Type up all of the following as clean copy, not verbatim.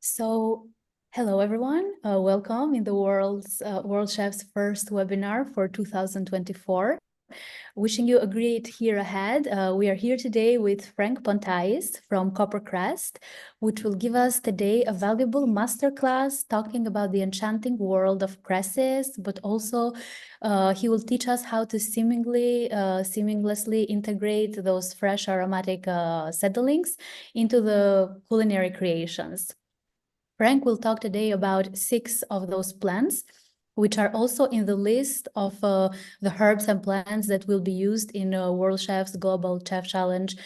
So, hello everyone. Welcome in the World Chef's first webinar for 2024. Wishing you a great year ahead. We are here today with Franck Pontais from Koppert Cress, which will give us today a valuable masterclass talking about the enchanting world of cresses, but also he will teach us how to seamlessly integrate those fresh aromatic seedlings into the culinary creations. Franck will talk today about 6 of those plants, which are also in the list of the herbs and plants that will be used in World Chef's Global Chef Challenge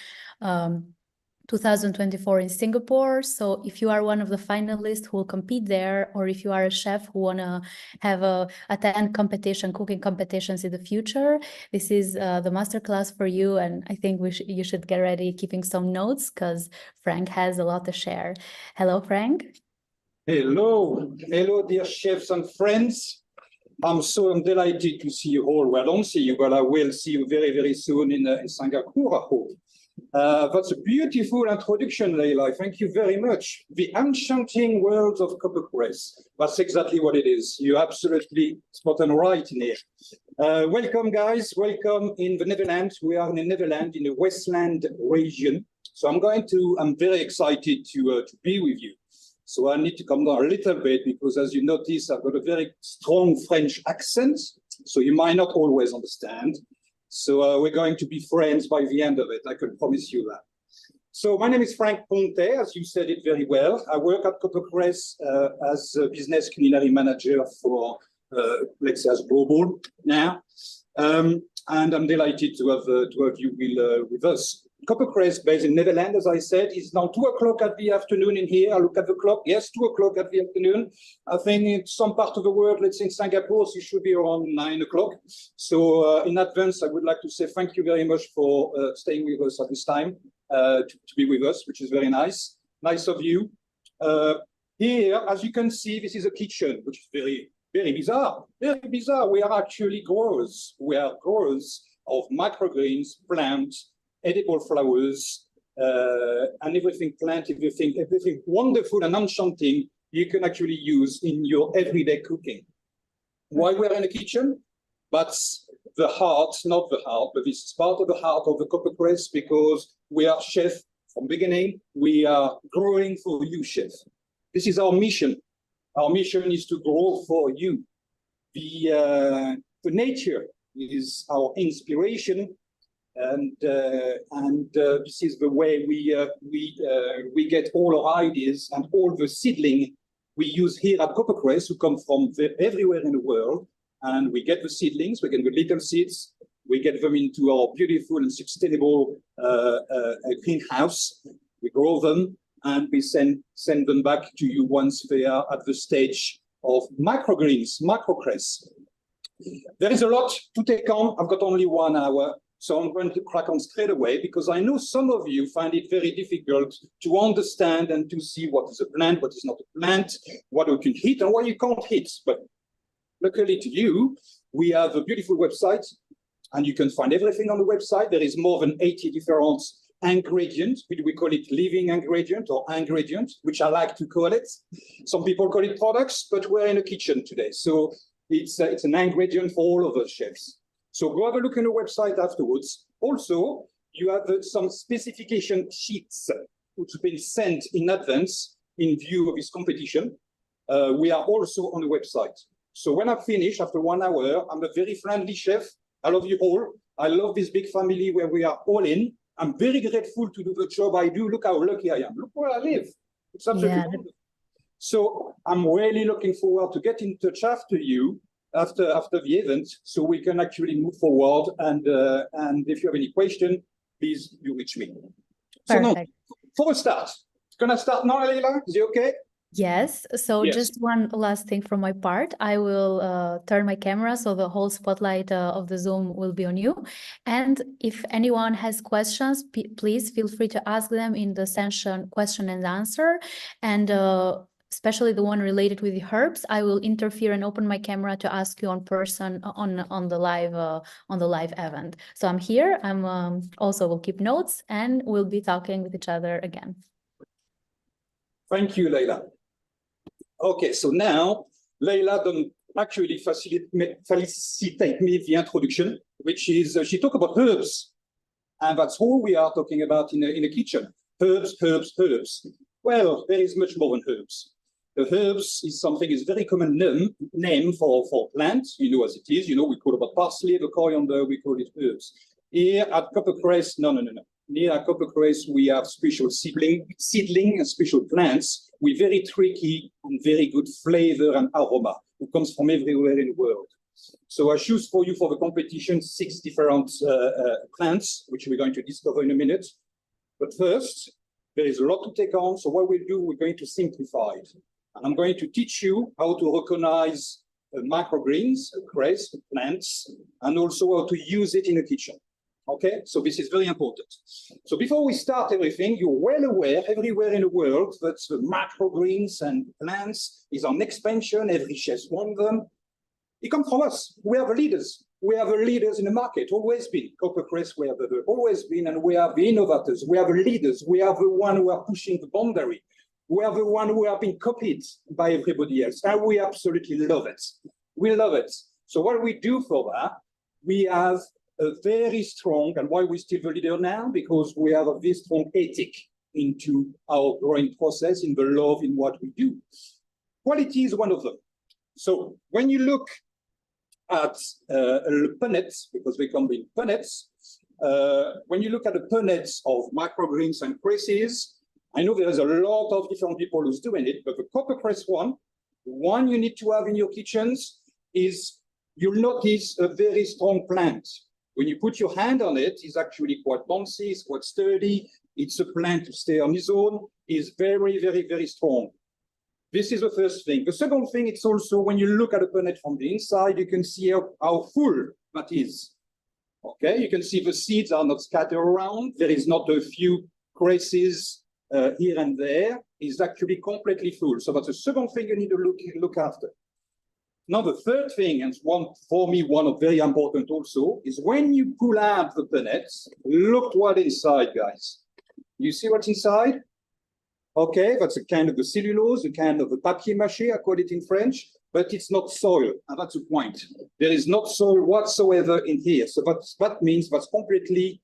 2024 in Singapore. So if you are one of the finalists who will compete there, or if you are a chef who want to have attend cooking competitions in the future, this is the masterclass for you. And I think you should get ready keeping some notes because Franck has a lot to share. Hello, Franck. Hello, dear chefs and friends. I'm delighted to see you all. Well, I don't see you, but I will see you very, very soon in Singapore, I hope. That's a beautiful introduction, Leila. Thank you very much. The enchanting world of Koppert Cress. That's exactly what it is. You're absolutely spot on right in here. Welcome, guys. Welcome in the Netherlands. We are in the Netherlands, in the Westland region. So I'm very excited to be with you. So I need to come down a little bit because, as you notice, I've got a very strong French accent, so you might not always understand. So we're going to be friends by the end of it, I can promise you that. So my name is Franck Pontais, as you said it very well. I work at Koppert Cress as a business culinary manager for, let's say, as global now. And I'm delighted to have you with us. Koppert Cress, based in Netherlands, as I said, is now 2 o'clock at the afternoon in here. I look at the clock. Yes, 2 o'clock at the afternoon. I think in some part of the world, let's say in Singapore, so it should be around 9 o'clock. So in advance, I would like to say thank you very much for staying with us at this time, to be with us, which is very nice. Nice of you. Here, as you can see, this is a kitchen, which is very, very bizarre. Very bizarre. We are actually growers. We are growers of microgreens, plants, edible flowers, and everything wonderful and enchanting you can actually use in your everyday cooking. Why we're in a kitchen? That's the heart, not the heart, but this is part of the heart of the Koppert Cress because we are chef from beginning. We are growing for you, chef. This is our mission. Our mission is to grow for you. The nature is our inspiration. And this is the way we get all our ideas and all the seedling we use here at Koppert Cress, who come from everywhere in the world. And we get the seedlings, we get the little seeds, we get them into our beautiful and sustainable greenhouse. We grow them and we send them back to you once they are at the stage of microgreens, microcress. There is a lot to take on. I've got only 1 hour. So I'm going to crack on straight away because I know some of you find it very difficult to understand and to see what is a plant, what is not a plant, what you can hit and what you can't hit. But luckily to you, we have a beautiful website and you can find everything on the website. There is more than 80 different ingredients. We call it living ingredient or ingredient, which I like to call it. Some people call it products, but we're in a kitchen today. So it's an ingredient for all of us chefs. So go have a look on the website afterwards. Also, you have some specification sheets which have been sent in advance in view of this competition. We are also on the website. So when I finish after 1 hour, I'm a very friendly chef. I love you all. I love this big family where we are all in. I'm very grateful to do the job I do. Look how lucky I am. Look where I live. It's absolutely wonderful. So I'm really looking forward to get in touch after you. After the event, so we can actually move forward. And if you have any question, please you reach me. So now, for a start, it's gonna start now, Leila. Is it okay? Yes. So Yes. Just one last thing from my part. I will turn my camera so the whole spotlight of the Zoom will be on you. And if anyone has questions, please feel free to ask them in the session question and answer. And especially the one related with the herbs, I will interfere and open my camera to ask you on person on the live event. So I'm here. I'm also will keep notes and we'll be talking with each other again. Thank you, Leila. Okay, so now Leila done actually facilitate me the introduction, which is she talked about herbs. And that's all we are talking about in a kitchen. Herbs, herbs, herbs. Well, there is much more than herbs. The herbs is something is very common name for plants. You know as it is. You know we call about parsley, the coriander. We call it herbs. Here at Koppert Cress, no. Here at Koppert Cress, we have special seedling and special plants with very tricky and very good flavor and aroma. It comes from everywhere in the world. So I choose for you for the competition 6 different plants, which we're going to discover in a minute. But first, there is a lot to take on. So what we'll do, we're going to simplify it. And I'm going to teach you how to recognize microgreens, cress, plants, and also how to use it in the kitchen. Okay, so this is very important. So before we start everything, you're well aware everywhere in the world that the microgreens and plants is on expansion. Every chef wants them. It comes from us. We are the leaders. We are the leaders in the market, always been. Koppert Cress, we have always been, and we are the innovators. We are the leaders. We are the one who are pushing the boundary. We are the one who have been copied by everybody else, and we absolutely love it. We love it. So what we do for that, we have a very strong, and why we're still the leader now, because we have a very strong ethic into our growing process, in the love in what we do. Quality is one of them. So when you look at punnets, because they come in punnets, when you look at the punnets of microgreens and cresses, I know there's a lot of different people who's doing it, but the Koppert Cress one you need to have in your kitchens is, you'll notice a very strong plant. When you put your hand on it, it's actually quite bouncy, it's quite sturdy. It's a plant to stay on its own, is very, very, very strong. This is the first thing. The second thing, it's also when you look at a punnet from the inside, you can see how full that is. Okay, you can see the seeds are not scattered around. There is not a few cresses here and there. It's actually completely full. So that's the second thing you need to look after. Now, the third thing, and for me, one of very important also, is when you pull out the punnets, look what's inside, guys. You see what's inside? Okay, that's a kind of the cellulose, a kind of the papier-mâché, I call it in French, but it's not soil, and that's the point. There is not soil whatsoever in here. So that means that's completely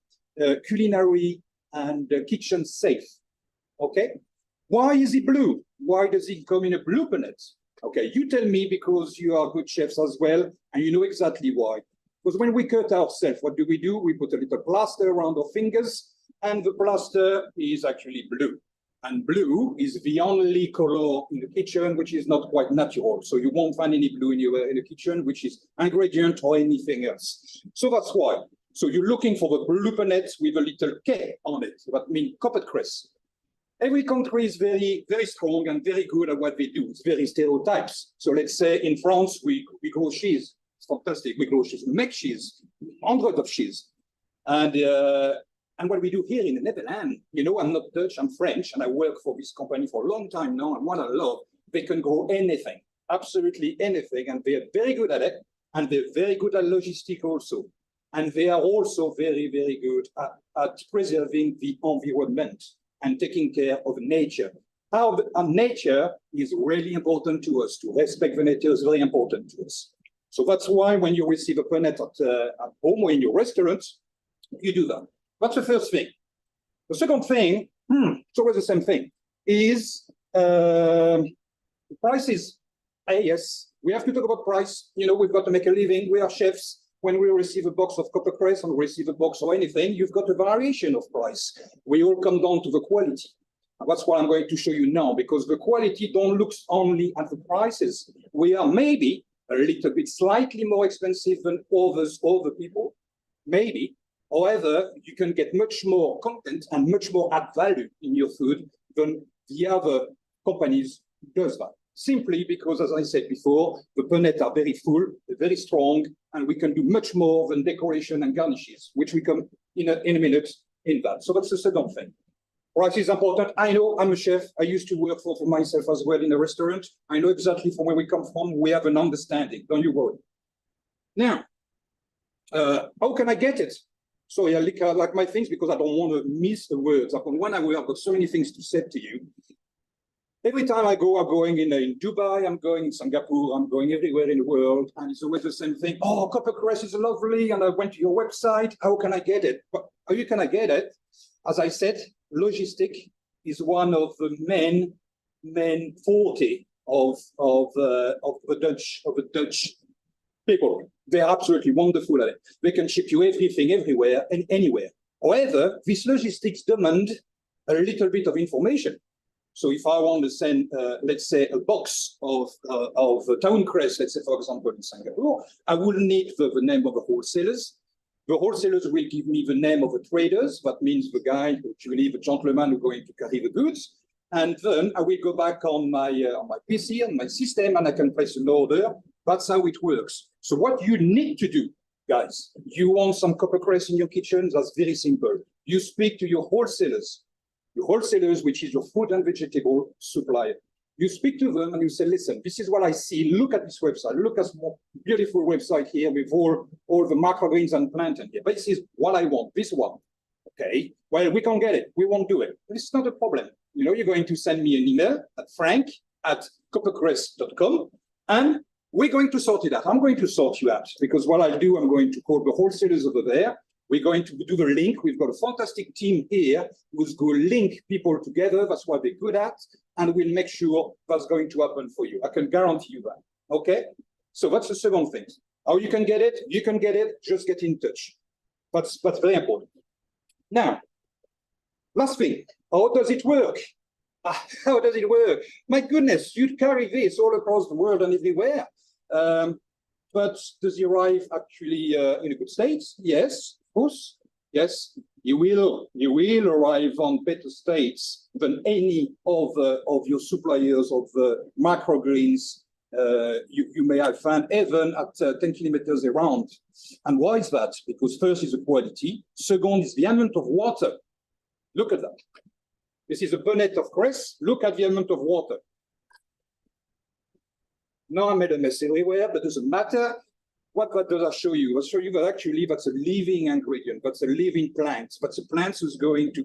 culinary and kitchen safe. Okay? Why is it blue? Why does it come in a blue punnet? Okay, you tell me, because you are good chefs as well, and you know exactly why. Because when we cut ourselves, what do? We put a little plaster around our fingers, and the plaster is actually blue. And blue is the only color in the kitchen which is not quite natural. So you won't find any blue in the kitchen, which is ingredient or anything else. So that's why. So you're looking for the blue punnet with a little K on it. That means Koppert Cress. Every country is very, very strong and very good at what they do. It's very stereotypes. So let's say in France, we grow cheese. It's fantastic. We grow cheese. We make cheese, hundreds of cheese. And what we do here in the Netherlands, you know, I'm not Dutch, I'm French, and I work for this company for a long time now. And what I love, they can grow anything, absolutely anything. And they're very good at it. And they're very good at logistics also. And they are also very, very good at preserving the environment and taking care of nature. Nature is really important to us. To respect the nature is very important to us. So that's why when you receive a punnet at home or in your restaurant, you do that. That's the first thing. The second thing, it's always the same thing, is prices. Yes, we have to talk about price. You know, we've got to make a living. We are chefs. When we receive a box of Koppert Cress or receive a box or anything, you've got a variation of price. We all come down to the quality. And that's what I'm going to show you now, because the quality don't look only at the prices. We are maybe a little bit slightly more expensive than other people, maybe. However, you can get much more content and much more add value in your food than the other companies does that. Simply because, as I said before, the punnets are very full, they're very strong, and we can do much more than decoration and garnishes, which we come in a minute in that. So that's the second thing. Price is important. I know, I'm a chef. I used to work for myself as well in a restaurant. I know exactly from where we come from. We have an understanding. Don't you worry. Now, how can I get it? So I like my things because I don't want to miss the words. When I have got so many things to say to you. Every time I go, I'm going in Dubai, I'm going in Singapore, I'm going everywhere in the world, and it's always the same thing. Oh, Koppert Cress is lovely, and I went to your website. How can I get it? But how can I get it? As I said, logistic is one of the main forte of the Dutch people. They're absolutely wonderful at it. They can ship you everything, everywhere, and anywhere. However, this logistics demand a little bit of information. So if I want to send, let's say, a box of town cress, let's say, for example, in Singapore, I will need the name of the wholesalers. The wholesalers will give me the name of the traders. That means the guy, usually the gentleman who's going to carry the goods. And then I will go back on my PC, on my system, and I can place an order. That's how it works. So what you need to do, guys, you want some Koppert Cress in your kitchen? That's very simple. You speak to your wholesalers. Your wholesalers, which is your food and vegetable supplier. You speak to them and you say, listen, this is what I see. Look at this website. Look at this beautiful website here with all the microgreens and plants in here. But this is what I want, this one. Okay, well, we can't get it. We won't do it. But it's not a problem. You know, you're going to send me an email at frank@koppertcress.com, and we're going to sort it out. I'm going to sort you out, because what I'll do, I'm going to call the wholesalers over there. We're going to do the link. We've got a fantastic team here who's going to link people together. That's what they're good at. And we'll make sure that's going to happen for you. I can guarantee you that. Okay? So that's the second thing. How you can get it? You can get it. Just get in touch. That's very important. Now, last thing. How does it work? How does it work? My goodness, you'd carry this all across the world and everywhere. But does it arrive actually in a good state? Yes. Course, yes, you will arrive on better states than any of your suppliers of microgreens you may have found even at 10 kilometers around. And why is that? Because first is the quality. Second is the amount of water. Look at that. This is a bonnet of cress. Look at the amount of water. Now I made a mess everywhere, but it doesn't matter. What does that show you? I'll show you that actually that's a living ingredient, that's a living plant, that's a plant who's going to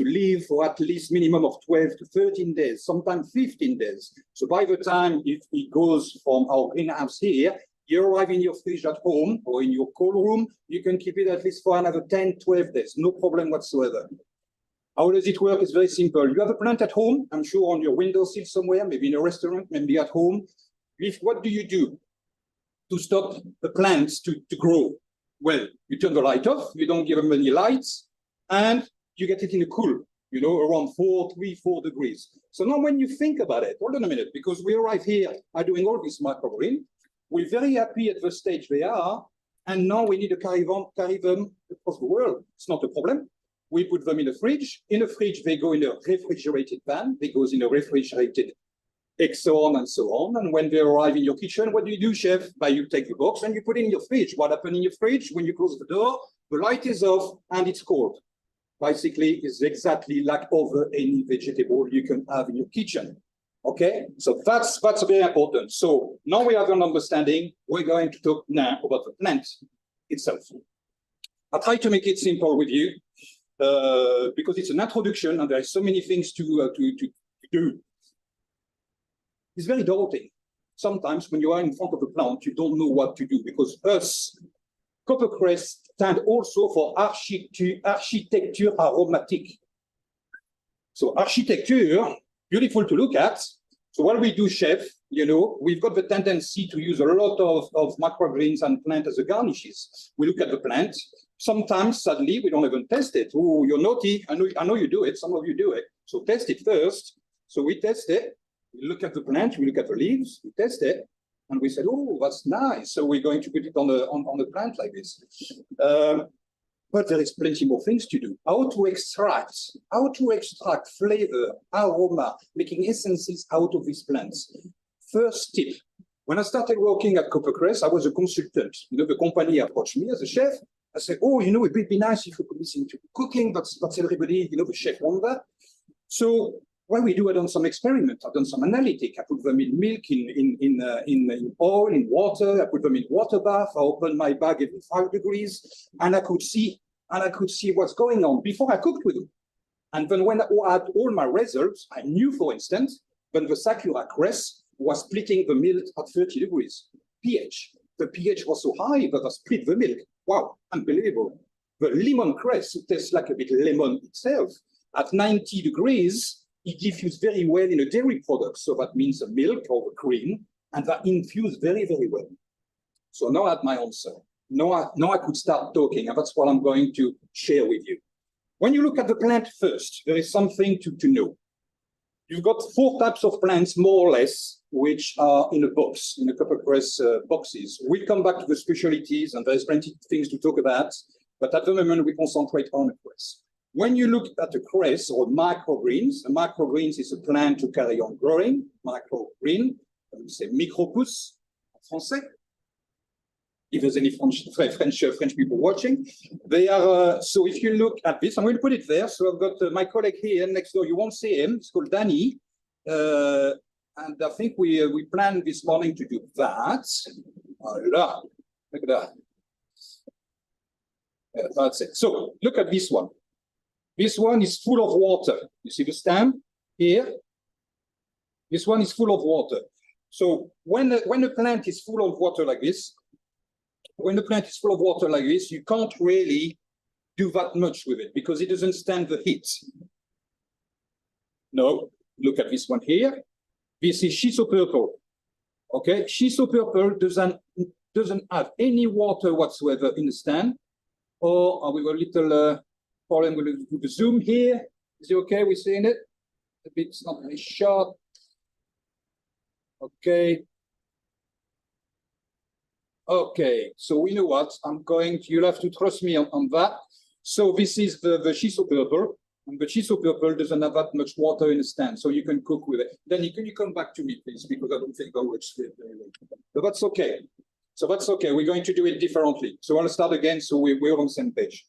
live for at least minimum of 12 to 13 days, sometimes 15 days. So by the time it goes from our greenhouse here, you arrive in your fridge at home or in your cold room, you can keep it at least for another 10, 12 days, no problem whatsoever. How does it work? It's very simple. You have a plant at home, I'm sure on your windowsill somewhere, maybe in a restaurant, maybe at home. What do you do to stop the plants to grow? Well, you turn the light off, you don't give them any lights, and you get it in a cool, you know, around 4 degrees. So now when you think about it, hold on a minute, because we arrive here, are doing all this microgreen, we're very happy at the stage they are, and now we need to carry them across the world. It's not a problem. We put them in a fridge. In a fridge, they go in a refrigerated pan. They go in a refrigerated Exxon and so on. And when they arrive in your kitchen, what do, chef? You take the box and you put it in your fridge. What happens in your fridge? When you close the door, the light is off and it's cold. Basically, it's exactly like over any vegetable you can have in your kitchen. Okay, so that's very important. So now we have an understanding. We're going to talk now about the plant itself. I try to make it simple with you because it's an introduction and there are so many things to do. It's very daunting. Sometimes when you are in front of the plant, you don't know what to do, because us, Koppert Cress stand also for architecture aromatic. So architecture, beautiful to look at. So what we do, chef, you know, we've got the tendency to use a lot of microgreens and plants as a garnishes. We look at the plant. Sometimes, sadly, we don't even test it. Oh, you're naughty. I know you do it. Some of you do it. So test it first. So we test it. We look at the plant. We look at the leaves. We test it. And we said, oh, that's nice. So we're going to put it on the plant like this. But there is plenty more things to do. How to extract flavor, aroma, making essences out of these plants. First tip. When I started working at Koppert Cress, I was a consultant. You know, the company approached me as a chef. I said, oh, you know, it would be nice if you put this into cooking. That's everybody, you know, the chef want that. So what we do, I've done some experiments. I've done some analytic. I put them in milk, in oil, in water. I put them in water bath. I opened my bag at 5 degrees, and I could see what's going on before I cooked with them. And then when I had all my results, I knew, for instance, when the Sakura cress was splitting the milk at 30 degrees pH. The pH was so high that I split the milk. Wow, unbelievable. The lemon cress tastes like a bit lemon itself. At 90 degrees, it diffused very well in a dairy product. So that means the milk or the cream, and that infused very, very well. So now I have my answer. Now I could start talking, and that's what I'm going to share with you. When you look at the plant first, there is something to know. You've got 4 types of plants, more or less, which are in a box, in the Koppert Cress boxes. We'll come back to the specialties, and there's plenty of things to talk about, but at the moment, we concentrate on the cress. When you look at the cress or microgreens, a microgreens is a plant to carry on growing, microgreen, we say micropousse en français. If there's any French people watching, they are, so if you look at this, I'm going to put it there. So I've got my colleague here next door. You won't see him. It's called Danny. And I think we planned this morning to do that. Voila. Look at that. That's it. So look at this one. This one is full of water. You see the stem here? This one is full of water. So when a plant is full of water like this, you can't really do that much with it because it doesn't stand the heat. No, look at this one here. This is shiso purple. Okay, shiso purple doesn't have any water whatsoever in the stem. Or we got a little problem with the zoom here. Is it okay? We're seeing it? A bit, it's not very sharp. Okay. Okay, so we know what you'll have to trust me on that. So this is the shiso purple, and the shiso purple doesn't have that much water in the stand, so you can cook with it. Then can you come back to me, please, because I don't think I will sleep very well. But that's okay. So that's okay. We're going to do it differently. So I'll start again so we're on the same page.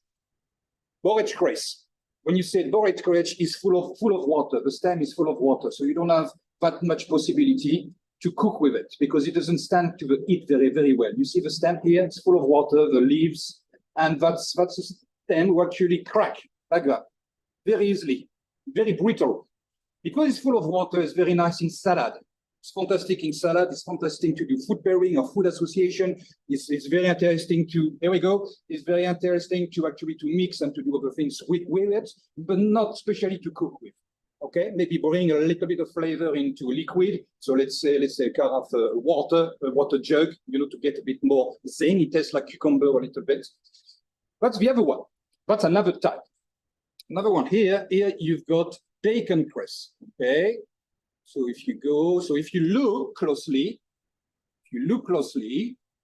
Borage cress. When you say borage cress is full of water, the stem is full of water, so you don't have that much possibility to cook with it because it doesn't stand to the heat very, very well. You see the stem here, it's full of water, the leaves, and that's a stem will actually crack like that, very easily, very brittle. Because it's full of water, it's very nice in salad. It's fantastic in salad, it's fantastic to do food pairing or food association. It's very interesting to, there we go, it's very interesting to actually to mix and to do other things with it, but not especially to cook with. Okay, maybe bring a little bit of flavor into liquid. So let's say a carafe water, a water jug, to get a bit more zing. It tastes like cucumber a little bit. That's the other one. That's another type. Another one here you've got bacon cress. Okay, so if you look closely,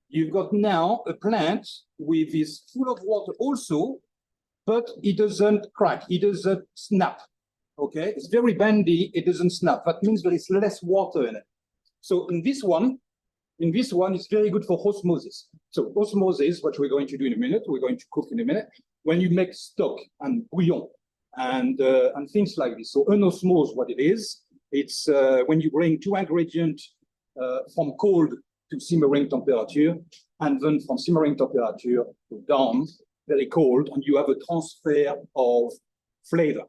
you've got now a plant with this full of water also, but it doesn't crack, it doesn't snap. Okay, it's very bendy, it doesn't snap. That means there is less water in it. So in this one, it's very good for osmosis. So osmosis, what we're going to do in a minute, we're going to cook in a minute, when you make stock and bouillon and things like this. So an osmose, what it is, it's when you bring 2 ingredients from cold to simmering temperature, and then from simmering temperature to down, very cold, and you have a transfer of flavor.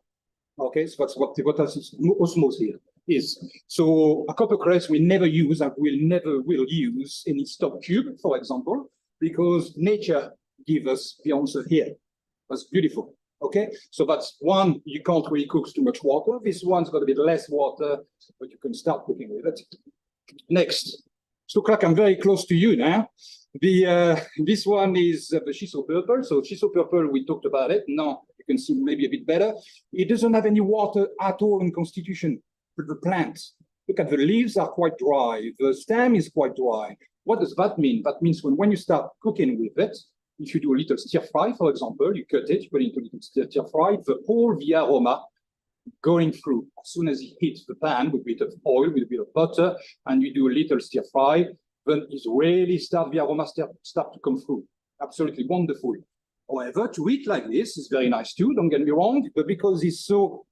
Okay, so that's what osmosis here is. So a Koppert Cress we never use and will use any stock cube, for example, because nature gives us the answer here. That's beautiful. Okay, so that's one, you can't really cook too much water. This one's got a bit less water, but you can start cooking with it. Next, so like I'm very close to you now. This one is the shiso purple. So shiso purple, we talked about it. Now you can see maybe a bit better. It doesn't have any water at all in constitution for the plant. Look at the leaves are quite dry. The stem is quite dry. What does that mean? That means when you start cooking with it, if you do a little stir fry, for example, you cut it, you put it into a little stir fry, the aroma going through. As soon as it hits the pan with a bit of oil, with a bit of butter, and you do a little stir fry, then it's really the aroma start to come through. Absolutely wonderful. However, to eat like this is very nice too, don't get me wrong, but because it's so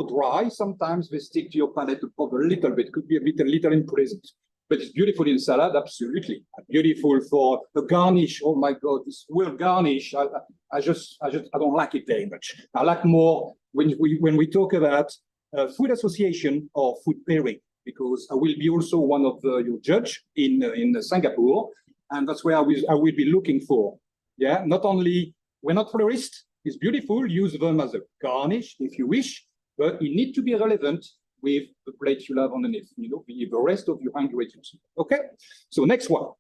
dry, sometimes they stick to your palate a little bit, could be a little unpleasant. But it's beautiful in salad, absolutely. Beautiful for a garnish. Oh my God, this word garnish, I don't like it very much. I like more when we talk about food association or food pairing, because I will be also one of your judge in Singapore, and that's where I will be looking for. Yeah, not only, we're not florists, it's beautiful, use them as a garnish if you wish, but it needs to be relevant with the plate you have underneath, you know, the rest of your ingredients. Okay, so next one.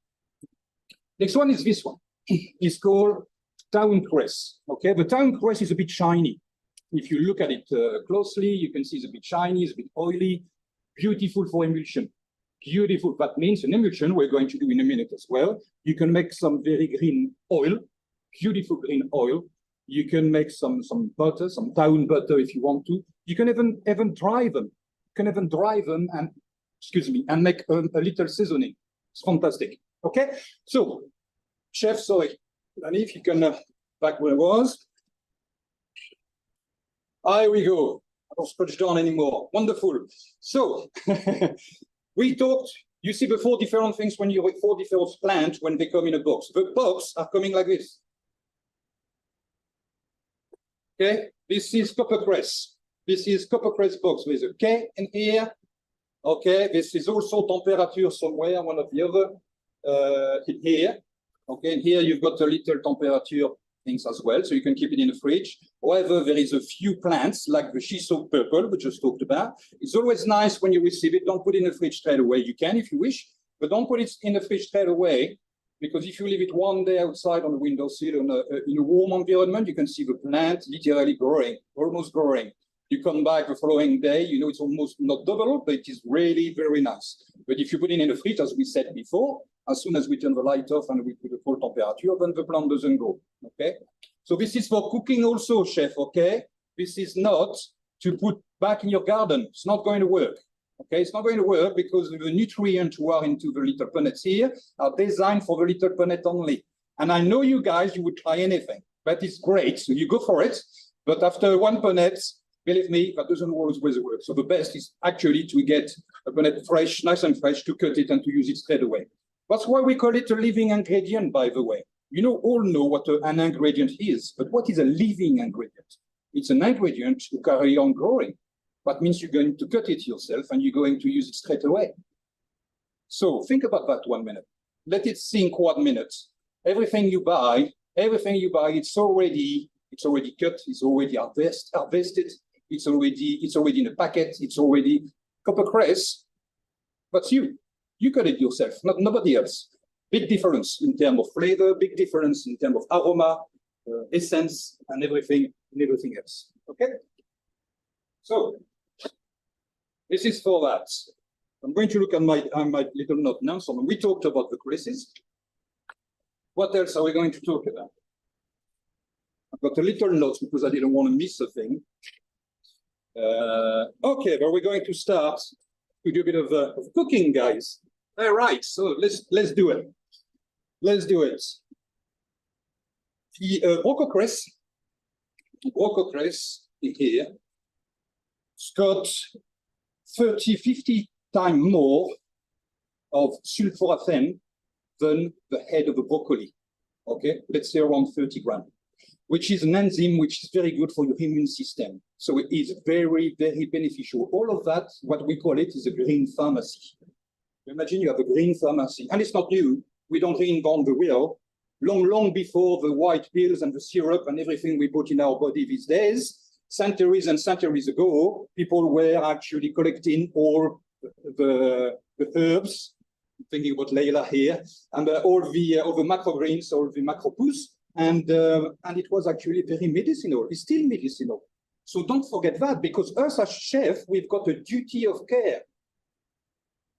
Next one is this one. It's called town cress. Okay, the town cress is a bit shiny. If you look at it closely, you can see it's a bit shiny, it's a bit oily, beautiful for emulsion. Beautiful. That means an emulsion we're going to do in a minute as well. You can make some very green oil, beautiful green oil. You can make some butter, some town butter if you want to. You can even dry them. You can even dry them and, excuse me, and make a little seasoning. It's fantastic. Okay, so chef, sorry, Danny, if you can back where it was. Here we go. I don't scratch down anymore. Wonderful. So we talked. You see the 4 different things when you read 4 different plants when they come in a box. The box are coming like this. Okay, this is Koppert Cress. This is Koppert Cress box with a K in here. Okay, this is also temperature somewhere, one or the other in here. Okay, and here you've got a little temperature things as well, so you can keep it in the fridge. However, there is a few plants like the shiso purple we just talked about. It's always nice when you receive it. Don't put it in the fridge straight away. You can if you wish, but don't put it in the fridge straight away, because if you leave it one day outside on the windowsill in a warm environment, you can see the plant literally growing, almost growing. You come back the following day, you know, it's almost not double, but it is really very nice. But if you put it in the fridge, as we said before, as soon as we turn the light off and we put the full temperature, then the plant doesn't go, okay? So this is for cooking also, chef, okay? This is not to put back in your garden. It's not going to work, okay? It's not going to work because the nutrients who are into the little punnets here are designed for the little punnet only. And I know you guys, you would try anything, but it's great, so you go for it. But after one punnet, believe me, that doesn't always work. So the best is actually to get a punnet fresh, nice and fresh, to cut it and to use it straight away. That's why we call it a living ingredient, by the way. You know, all know what an ingredient is, but what is a living ingredient? It's an ingredient to carry on growing. That means you're going to cut it yourself and you're going to use it straight away. So think about that 1 minute. Let it sink 1 minute. Everything you buy, it's already cut, it's already harvested, it's already in a packet, it's already Koppert Cress. That's you. You cut it yourself, nobody else. Big difference in terms of flavor, big difference in terms of aroma, essence, and everything else. Okay? So, this is for that. I'm going to look at my little note now. So we talked about the cresses. What else are we going to talk about? I've got a little note because I didn't want to miss a thing. Okay, but we're going to start to do a bit of cooking, guys. All right, so let's do it. Let's do it. The Koppert Cress here, it's got 30, 50 times more of sulforaphane than the head of a broccoli. Okay, let's say around 30 grams, which is an enzyme which is very good for your immune system. So it is very, very beneficial. All of that, what we call it, is a green pharmacy. Imagine you have a green pharmacy, and it's not new. We don't reinvent the wheel. Long before the white pills and the syrup and everything we put in our body these days, centuries and centuries ago, people were actually collecting all the herbs, I'm thinking about Layla here, and all the macrogreens, all the macropus, and it was actually very medicinal. It's still medicinal. So don't forget that, because us as chefs, we've got a duty of care.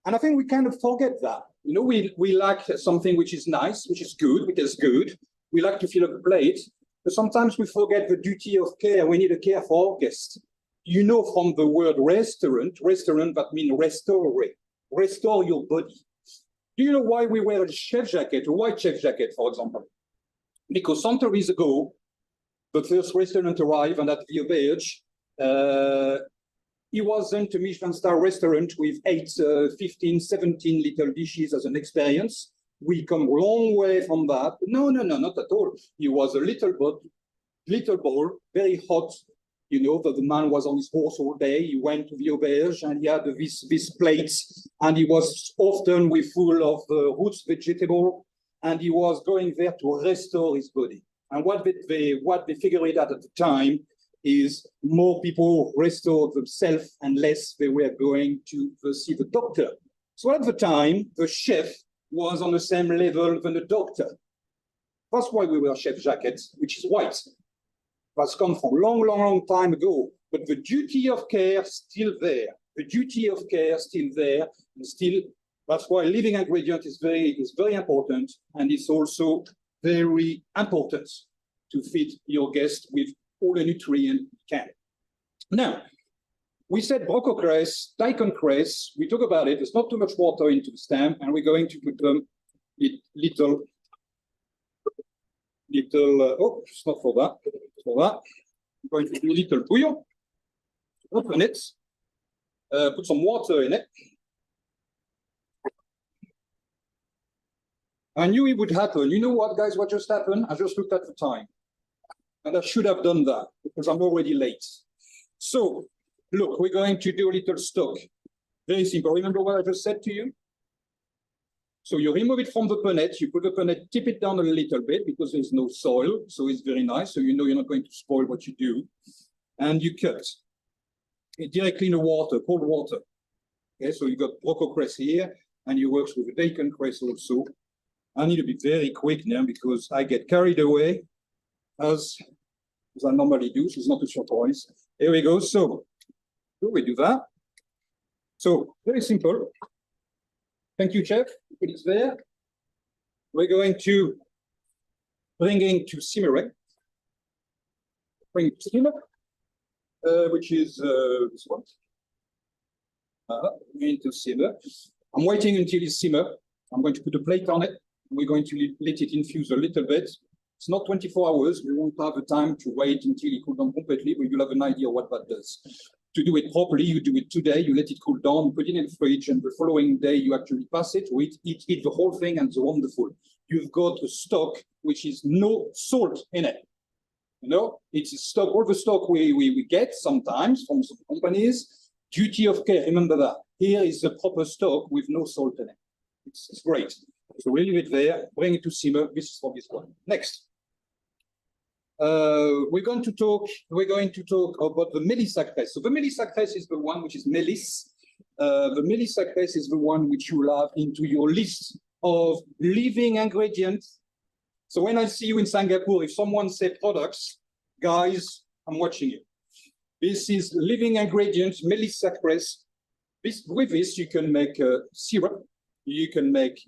And I think we kind of forget that. You know, we like something which is nice, which is good, which is good. We like to fill up the plate, but sometimes we forget the duty of care. We need to care for our guests. You know, from the word restaurant that means restore your body. Do you know why we wear a chef jacket, a white chef jacket, for example? Because centuries ago, the first restaurant arrived, and at the auberge, it wasn't a Michelin-star restaurant with 8, 15, 17 little dishes as an experience. We come a long way from that. No, not at all. It was a little bowl, very hot, You know, that the man was on his horse all day. He went to the auberge and he had these plates, and he was often with full of roots vegetable, and he was going there to restore his body. And what they figured out at the time is more people restored themselves and less they were going to see the doctor. So at the time, the chef was on the same level than the doctor. That's why we wear chef jackets, which is white. That's come from long time ago. But the duty of care still there. The duty of care still there, and still. That's why living ingredient is very important, and it's also very important to feed your guest with all the nutrients you can. Now, we said Koppert Cress, daikon cress. We talk about it. There's not too much water into the stem, and we're going to put them little. Oh, it's not for that. It's for that. I'm going to do a little bouillon. Open it. Put some water in it. I knew it would happen. You know what, guys? What just happened? I just looked at the time, and I should have done that because I'm already late. So, look, we're going to do a little stock. Very simple. Remember what I just said to you? So you remove it from the punnet, you put the punnet, tip it down a little bit because there's no soil, so it's very nice, so you know you're not going to spoil what you do. And you cut it directly in the water, cold water. Okay, so you got Koppert Cress here, and you work with the daikon cress also. I need to be very quick now because I get carried away as I normally do, so it's not a surprise. Here we go, so we do that. So very simple. Thank you, Chef. Put it there. We're going to bring it to simmering. Bring it to simmer, which is this one. Going to simmer. I'm waiting until it simmer. I'm going to put a plate on it. We're going to let it infuse a little bit. It's not 24 hours. We won't have the time to wait until it cools down completely, but you'll have an idea what that does. To do it properly, you do it today, you let it cool down, put it in the fridge, and the following day you actually pass it, eat the whole thing, and it's wonderful. You've got a stock which is no salt in it. You know, it's a stock, all the stock we get sometimes from some companies. Duty of care, remember that. Here is the proper stock with no salt in it. It's great. So we leave it there, bring it to simmer. This is for this one. Next. We're going to talk about the Melissa cress. So the Melissa cress is the one which is Melis. The Melissa cress is the one which you will have into your list of living ingredients. So when I see you in Singapore, if someone says products, guys, I'm watching you. This is living ingredients, Melissa cress. With this, you can make syrup. You can make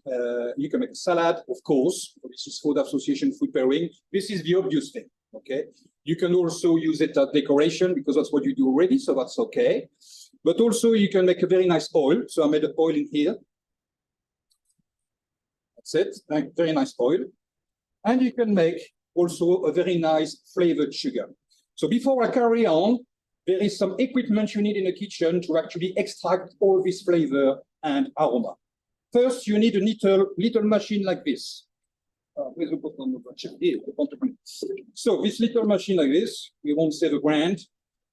salad, of course. This is food association, food pairing. This is the obvious thing. Okay, you can also use it as decoration because that's what you do already, so that's okay. But also you can make a very nice oil. So I made an oil in here. That's it, very nice oil. And you can make also a very nice flavored sugar. So before I carry on, there is some equipment you need in the kitchen to actually extract all this flavor and aroma. First, you need a little machine like this. So this little machine like this, we won't say the brand,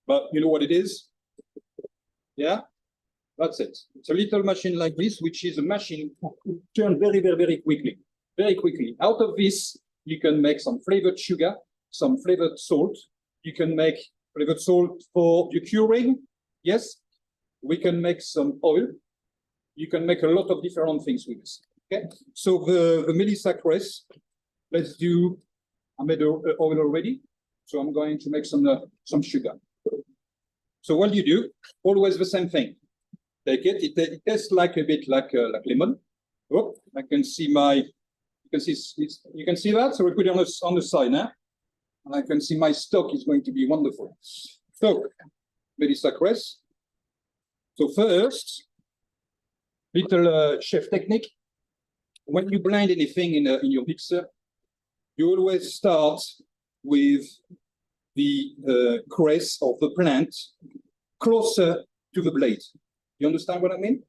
but you know what it is? Yeah, that's it. It's a little machine like this, which is a machine to turn very quickly. Very quickly. Out of this, you can make some flavored sugar, some flavored salt. You can make flavored salt for your curing. Yes, we can make some oil. You can make a lot of different things with this. Okay, so the Melissa cress, let's do, I made the oil already, so I'm going to make some sugar. So what do you do? Always the same thing. Take it, it tastes like a bit like lemon. Oh, I can see you can see that? So we put it on the side now. And I can see my stock is going to be wonderful. So, Melissa cress. So first, little chef technique. When you blend anything in your mixer, you always start with the cress of the plant closer to the blade. You understand what I mean?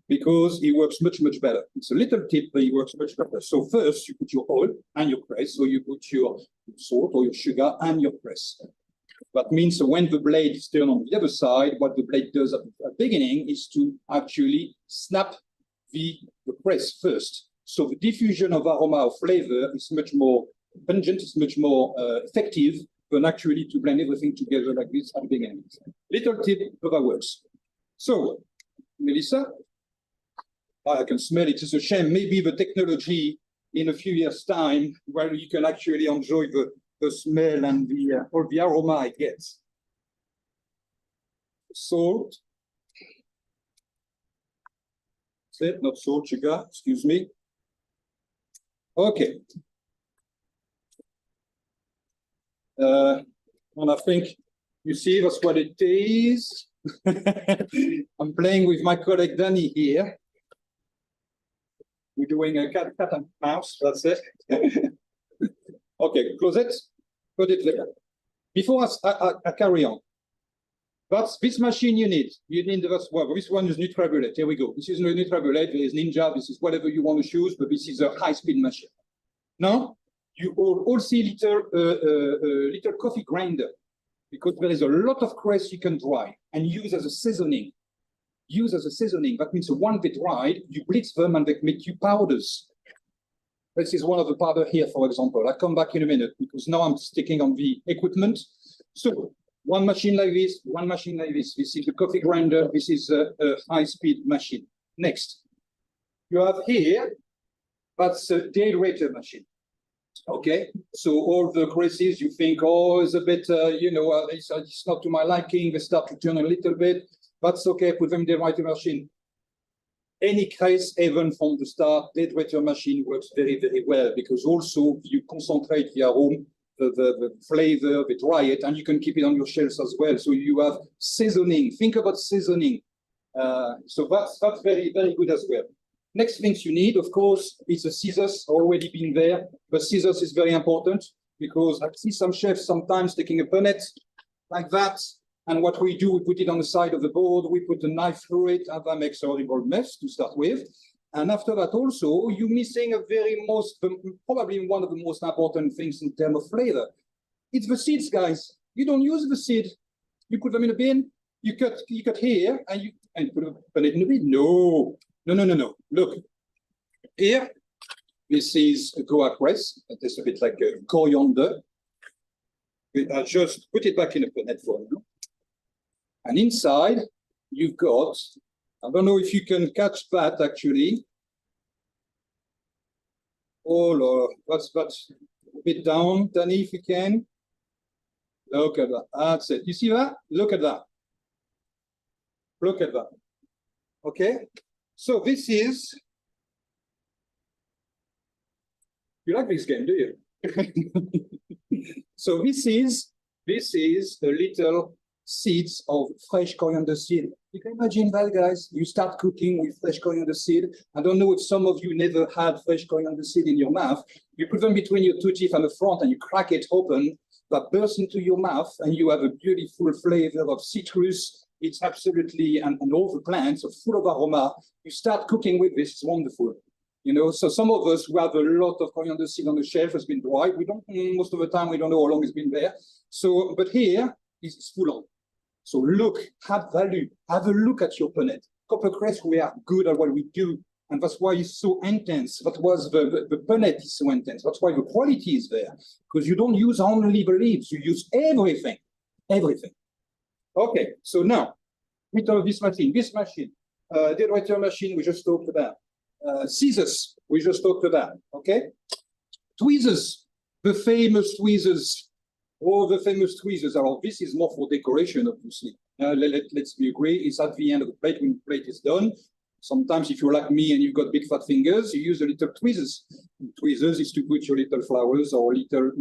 Because it works much better. It's a little tip, but it works much better. So first, you put your oil and your cress. So you put your salt or your sugar and your cress. That means when the blade is turned on the other side, what the blade does at the beginning is to actually snap the cress first. So the diffusion of aroma or flavor is much more pungent, is much more effective than actually to blend everything together like this at the beginning. Little tip, but that works. So, Melissa, I can smell it. It's a shame. Maybe the technology in a few years' time, where you can actually enjoy the smell and the or the aroma it gets. Salt. That's it, not salt, sugar, excuse me. Okay. And I think you see that's what it is. I'm playing with my colleague Danny here. We're doing a cat and mouse, that's it. Okay, close it, put it there. Before I carry on, that's this machine you need. You need well, this one is NutriBullet. Here we go. This is a NutriBullet. There is Ninja. This is whatever you want to choose, but this is a high-speed machine. Now, you all see little coffee grinder, because there is a lot of cress you can dry and use as a seasoning. That means once they dried, you blitz them and they make you powders. This is one of the powder here, for example. I'll come back in a minute because now I'm sticking on the equipment. So one machine like this, one machine like this. This is the coffee grinder. This is a high-speed machine. Next, you have here, that's a dehydrator machine. Okay, so all the cresses you think, oh, it's a bit, it's not to my liking. They start to turn a little bit. That's okay, put them in the dehydrator machine. Any cress, even from the start, dehydrator machine works very, very well because also you concentrate the aroma, the flavor, they dry it, and you can keep it on your shelves as well. So you have seasoning. Think about seasoning. So that's very, very good as well. Next things you need, of course, is a scissors, already been there. But scissors is very important because I see some chefs sometimes taking a punnet like that. And what we do, we put it on the side of the board, we put a knife through it, and that makes a horrible mess to start with. And after that also, you're missing probably one of the most important things in terms of flavor. It's the seeds, guys. You don't use the seed. You put them in a bin, you cut here, and you put it in the bin. No. Look, here, this is a Koppert Cress. It's a bit like a coriander. I just put it back in a punnet for you. And inside, you've got, I don't know if you can catch that actually. Oh, Lord, that's a bit down, Danny, if you can. Look at that. That's it. You see that? Look at that. Look at that. Okay. So this is, you like this game, do you? So this is a little seeds of fresh coriander seed. You can imagine that, guys. You start cooking with fresh coriander seed. I don't know if some of you never had fresh coriander seed in your mouth. You put them between your two teeth and the front and you crack it open, that bursts into your mouth and you have a beautiful flavor of citrus. It's absolutely, and all the plants are full of aroma. You start cooking with this, it's wonderful. You know, so some of us who have a lot of coriander seed on the shelf has been dry. We don't, most of the time, we don't know how long it's been there. So, but here, it's full on. So look, have value, have a look at your punnet. Koppert Cress, we are good at what we do, and that's why it's so intense. That was the punnet is so intense. That's why the quality is there, because you don't use only the leaves, you use everything, everything. Okay, so now, we talk this machine, dehydrator machine, we just talked about. Scissors, we just talked about, okay? Tweezers, the famous tweezers. All the famous tweezers are, this is more for decoration, obviously. Let's be agree, it's at the end of the plate when the plate is done. Sometimes if you're like me and you've got big fat fingers, you use a little tweezers. Tweezers is to put your little flowers or little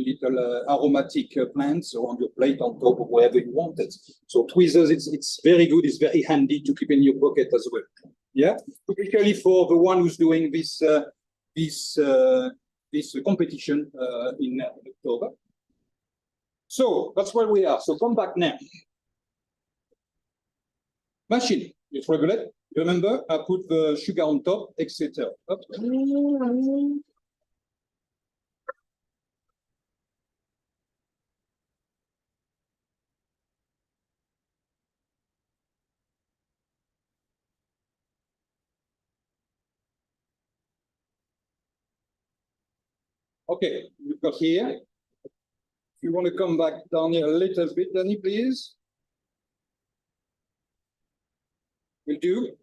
aromatic plants on your plate on top of wherever you want it. So tweezers, it's very good, it's very handy to keep in your pocket as well. Yeah, particularly for the one who's doing this competition in October. So that's where we are. So come back now. Machine, it's regulate. Remember, I put the sugar on top, etc. Okay, we've got here. If you want to come back down here a little bit, Danny, please. Will do.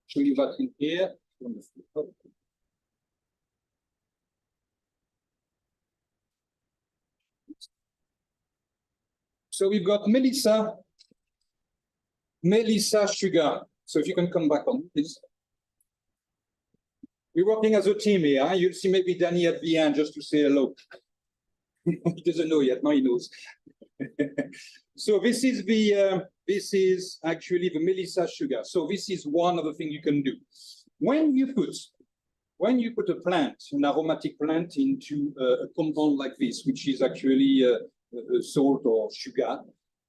Show you that in here. So we've got Melissa sugar. So if you can come back on, please. We're working as a team here. Huh? You'll see maybe Danny at the end just to say hello. He doesn't know yet. Now he knows. So this is actually the Melissa sugar. So this is one of the things you can do. When you put a plant, an aromatic plant, into a compound like this, which is actually a salt or sugar,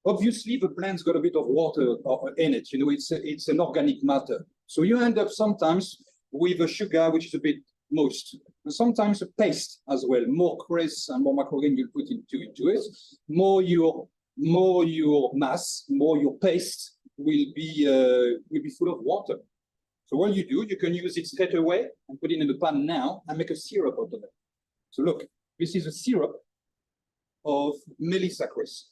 obviously the plant's got a bit of water in it. You know, it's an organic matter. So you end up sometimes with a sugar which is a bit moist, and sometimes a paste as well. More cress and more macroorganism you put into it, more your mass, more your paste will be full of water. So what you do, you can use it straight away and put it in the pan now and make a syrup out of it. So look, this is a syrup of Melissa cress.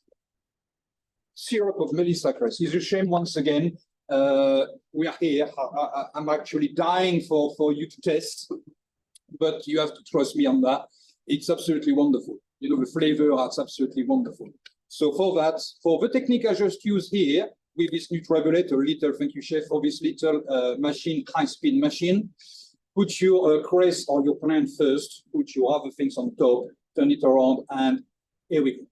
Syrup of Melissa cress. It's a shame once again. We are here. I'm actually dying for you to test, but you have to trust me on that. It's absolutely wonderful. You know, the flavor is absolutely wonderful. So for that, for the technique I just used here, with this NutriBullet, thank you, chef, for this little machine, high-speed machine, put your cress or your plant first, put your other things on top, turn it around, and here we go.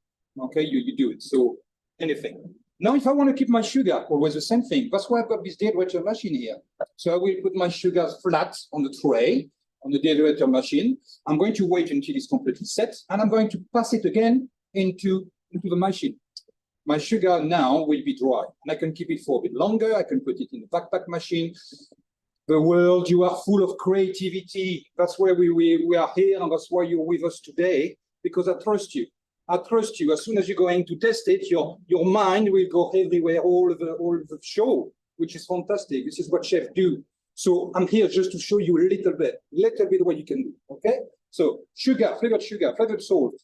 Okay, you do it. So anything. Now, if I want to keep my sugar, always the same thing. That's why I've got this dehydrator machine here. So I will put my sugar flat on the tray, on the dehydrator machine. I'm going to wait until it's completely set, and I'm going to pass it again into the machine. My sugar now will be dry, and I can keep it for a bit longer. I can put it in the backpack machine. The world, you are full of creativity. That's why we are here, and that's why you're with us today, because I trust you. I trust you. As soon as you're going to test it, your mind will go everywhere, all the show, which is fantastic. This is what chefs do. So I'm here just to show you a little bit what you can do, okay? So sugar, flavored salt.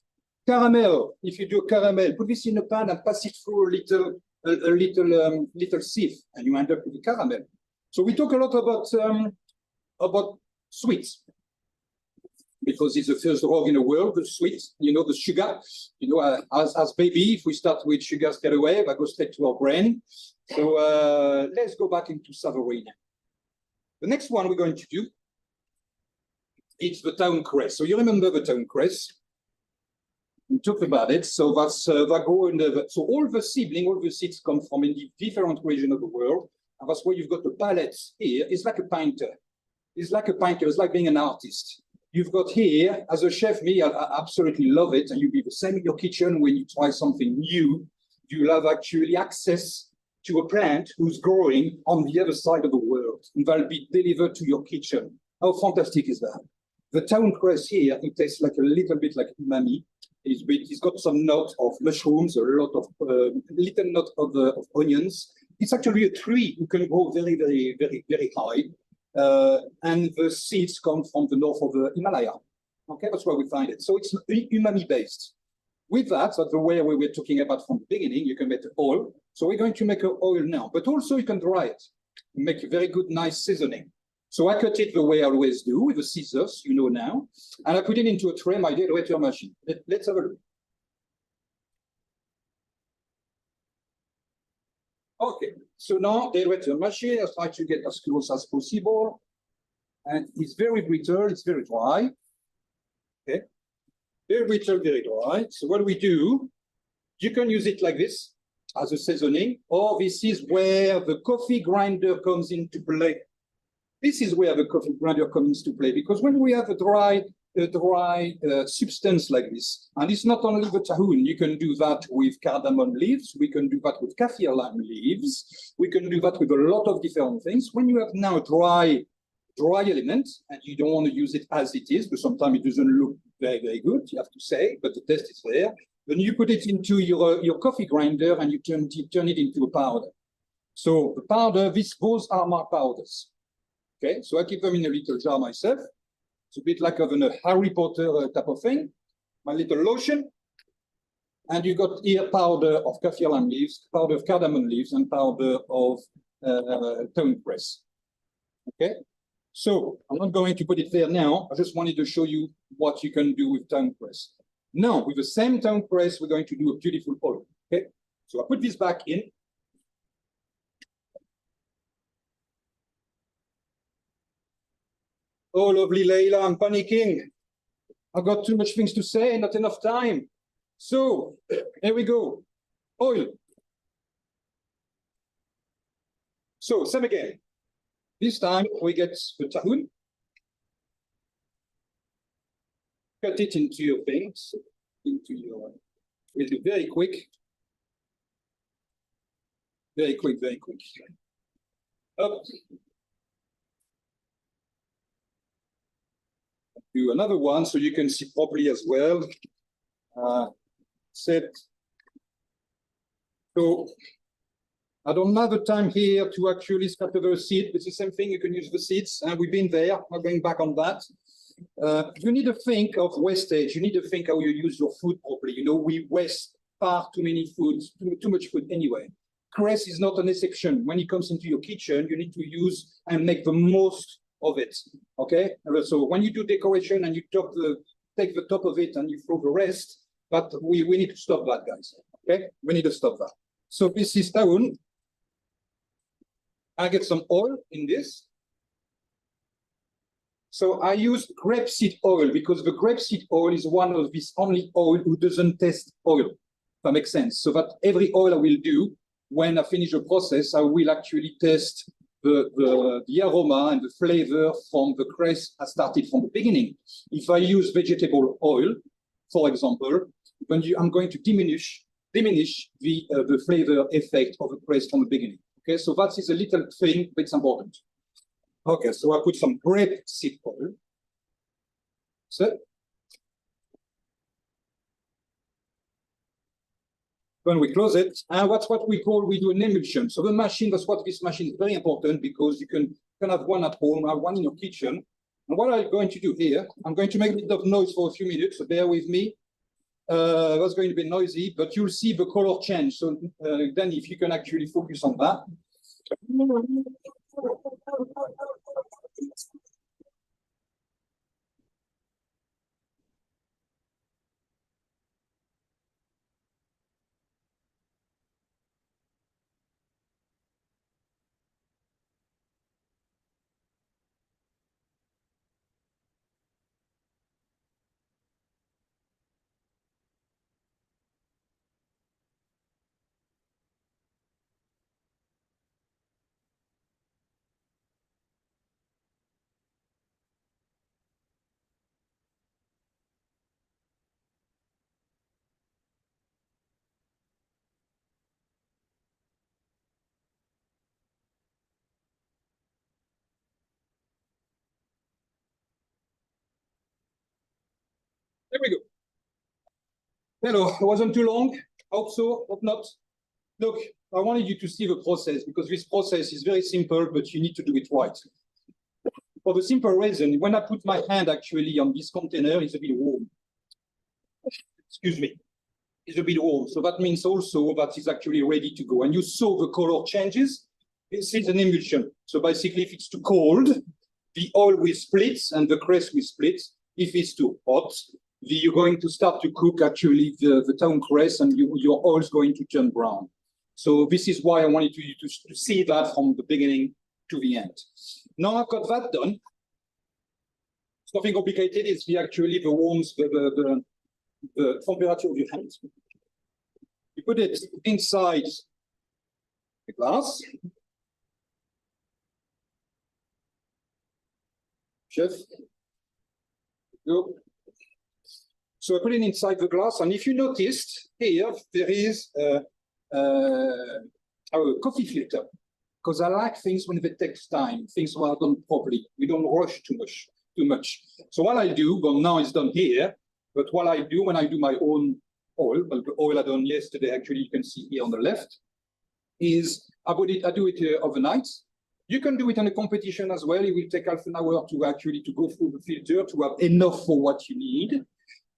Caramel, if you do caramel, put this in a pan and pass it through a little sieve, and you end up with the caramel. So we talk a lot about sweets, because it's the first drug in the world, the sweet, you know, the sugar. You know, as baby, if we start with sugar straight away, that goes straight to our brain. So let's go back into savory now. The next one we're going to do, it's the town cress. So you remember the town cress? We talked about it. So that's that grow in the, so all the seedling, all the seeds come from in different regions of the world. And that's why you've got the palette here. It's like a painter. It's like a painter. It's like being an artist. You've got here, as a chef, me, I absolutely love it. And you'll be the same in your kitchen when you try something new. You'll have actually access to a plant who's growing on the other side of the world. And that'll be delivered to your kitchen. How fantastic is that? The town cress here, it tastes like a little bit like umami. It's got some note of mushrooms, a lot of little note of onions. It's actually a tree who can grow very, very, very, very high. And the seeds come from the north of the Himalaya. Okay, that's where we find it. So it's umami based. With that, that's the way we were talking about from the beginning. You can make oil. So we're going to make an oil now, but also you can dry it, make a very good, nice seasoning. So I cut it the way I always do with the scissors, you know now, and I put it into a tray, my dehydrator machine. Let's have a look. Okay, so now dehydrator machine, I try to get as close as possible. And it's very brittle, it's very dry. Okay, very brittle, very dry. So what we do, you can use it like this as a seasoning, or this is where the coffee grinder comes into play. This is where the coffee grinder comes into play, because when we have a dry substance like this, and it's not only the tahun, you can do that with cardamom leaves, we can do that with kaffir lime leaves, we can do that with a lot of different things. When you have now dry element, and you don't want to use it as it is, but sometimes it doesn't look very, very good, you have to say, but the taste is there. Then you put it into your coffee grinder and you turn it into a powder. So the powder, those are my powders. Okay, so I keep them in a little jar myself. It's a bit like of a Harry Potter type of thing. My little lotion. And you got here powder of kaffir lime leaves, powder of cardamom leaves, and powder of town cress. Okay, so I'm not going to put it there now. I just wanted to show you what you can do with town cress. Now, with the same town cress, we're going to do a beautiful oil. Okay, so I put this back in. Oh, lovely Leila, I'm panicking. I've got too much things to say, not enough time. So, here we go. Oil. So, same again. This time we get the tahun. Cut it into your things, into your. We'll do very quick. Very quick, very quick. Up. Do another one so you can see properly as well. Set. So I don't have the time here to actually scatter the seed. It's the same thing. You can use the seeds, and we've been there. Not going back on that. You need to think of wastage. You need to think how you use your food properly. You know, we waste far too many foods, too much food anyway. Cress is not an exception. When it comes into your kitchen, you need to use and make the most of it. Okay. So when you do decoration and you take the top of it and you throw the rest, but we need to stop that, guys. Okay, we need to stop that. So this is tahun. I get some oil in this. So I use grapeseed oil because the grapeseed oil is one of these only oil who doesn't taste oil. That makes sense. So that every oil I will do, when I finish the process, I will actually test the aroma and the flavor from the cress I started from the beginning. If I use vegetable oil, for example, then I'm going to diminish the flavor effect of the cress from the beginning. Okay, so that is a little thing, but it's important. Okay, so I put some grapeseed oil. So when we close it, and what's what we do an emulsion. So the machine, that's what this machine is very important because you can have one at home, have one in your kitchen. And what I'm going to do here, I'm going to make a bit of noise for a few minutes, so bear with me. That's going to be noisy, but you'll see the color change. So then if you can actually focus on that. There we go. Hello, it wasn't too long. Hope so, hope not. Look, I wanted you to see the process because this process is very simple, but you need to do it right. For the simple reason, when I put my hand actually on this container, it's a bit warm. Excuse me. It's a bit warm. So that means also that it's actually ready to go. And you saw the color changes. This is an emulsion. So basically, if it's too cold, the oil will split and the cress will split. If it's too hot, you're going to start to cook actually the town cress and your oil is going to turn brown. So this is why I wanted you to see that from the beginning to the end. Now I've got that done. It's nothing complicated. It's actually the warmth, the temperature of your hands. You put it inside the glass. Chef. Go. So I put it inside the glass, and if you noticed here, there is a coffee filter, because I like things when it takes time, things are done properly. We don't rush too much. So what I do, well, now it's done here, but what I do when I do my own oil, well, the oil I done yesterday, actually you can see here on the left, is I do it overnight. You can do it in a competition as well. It will take half an hour to actually to go through the filter to have enough for what you need.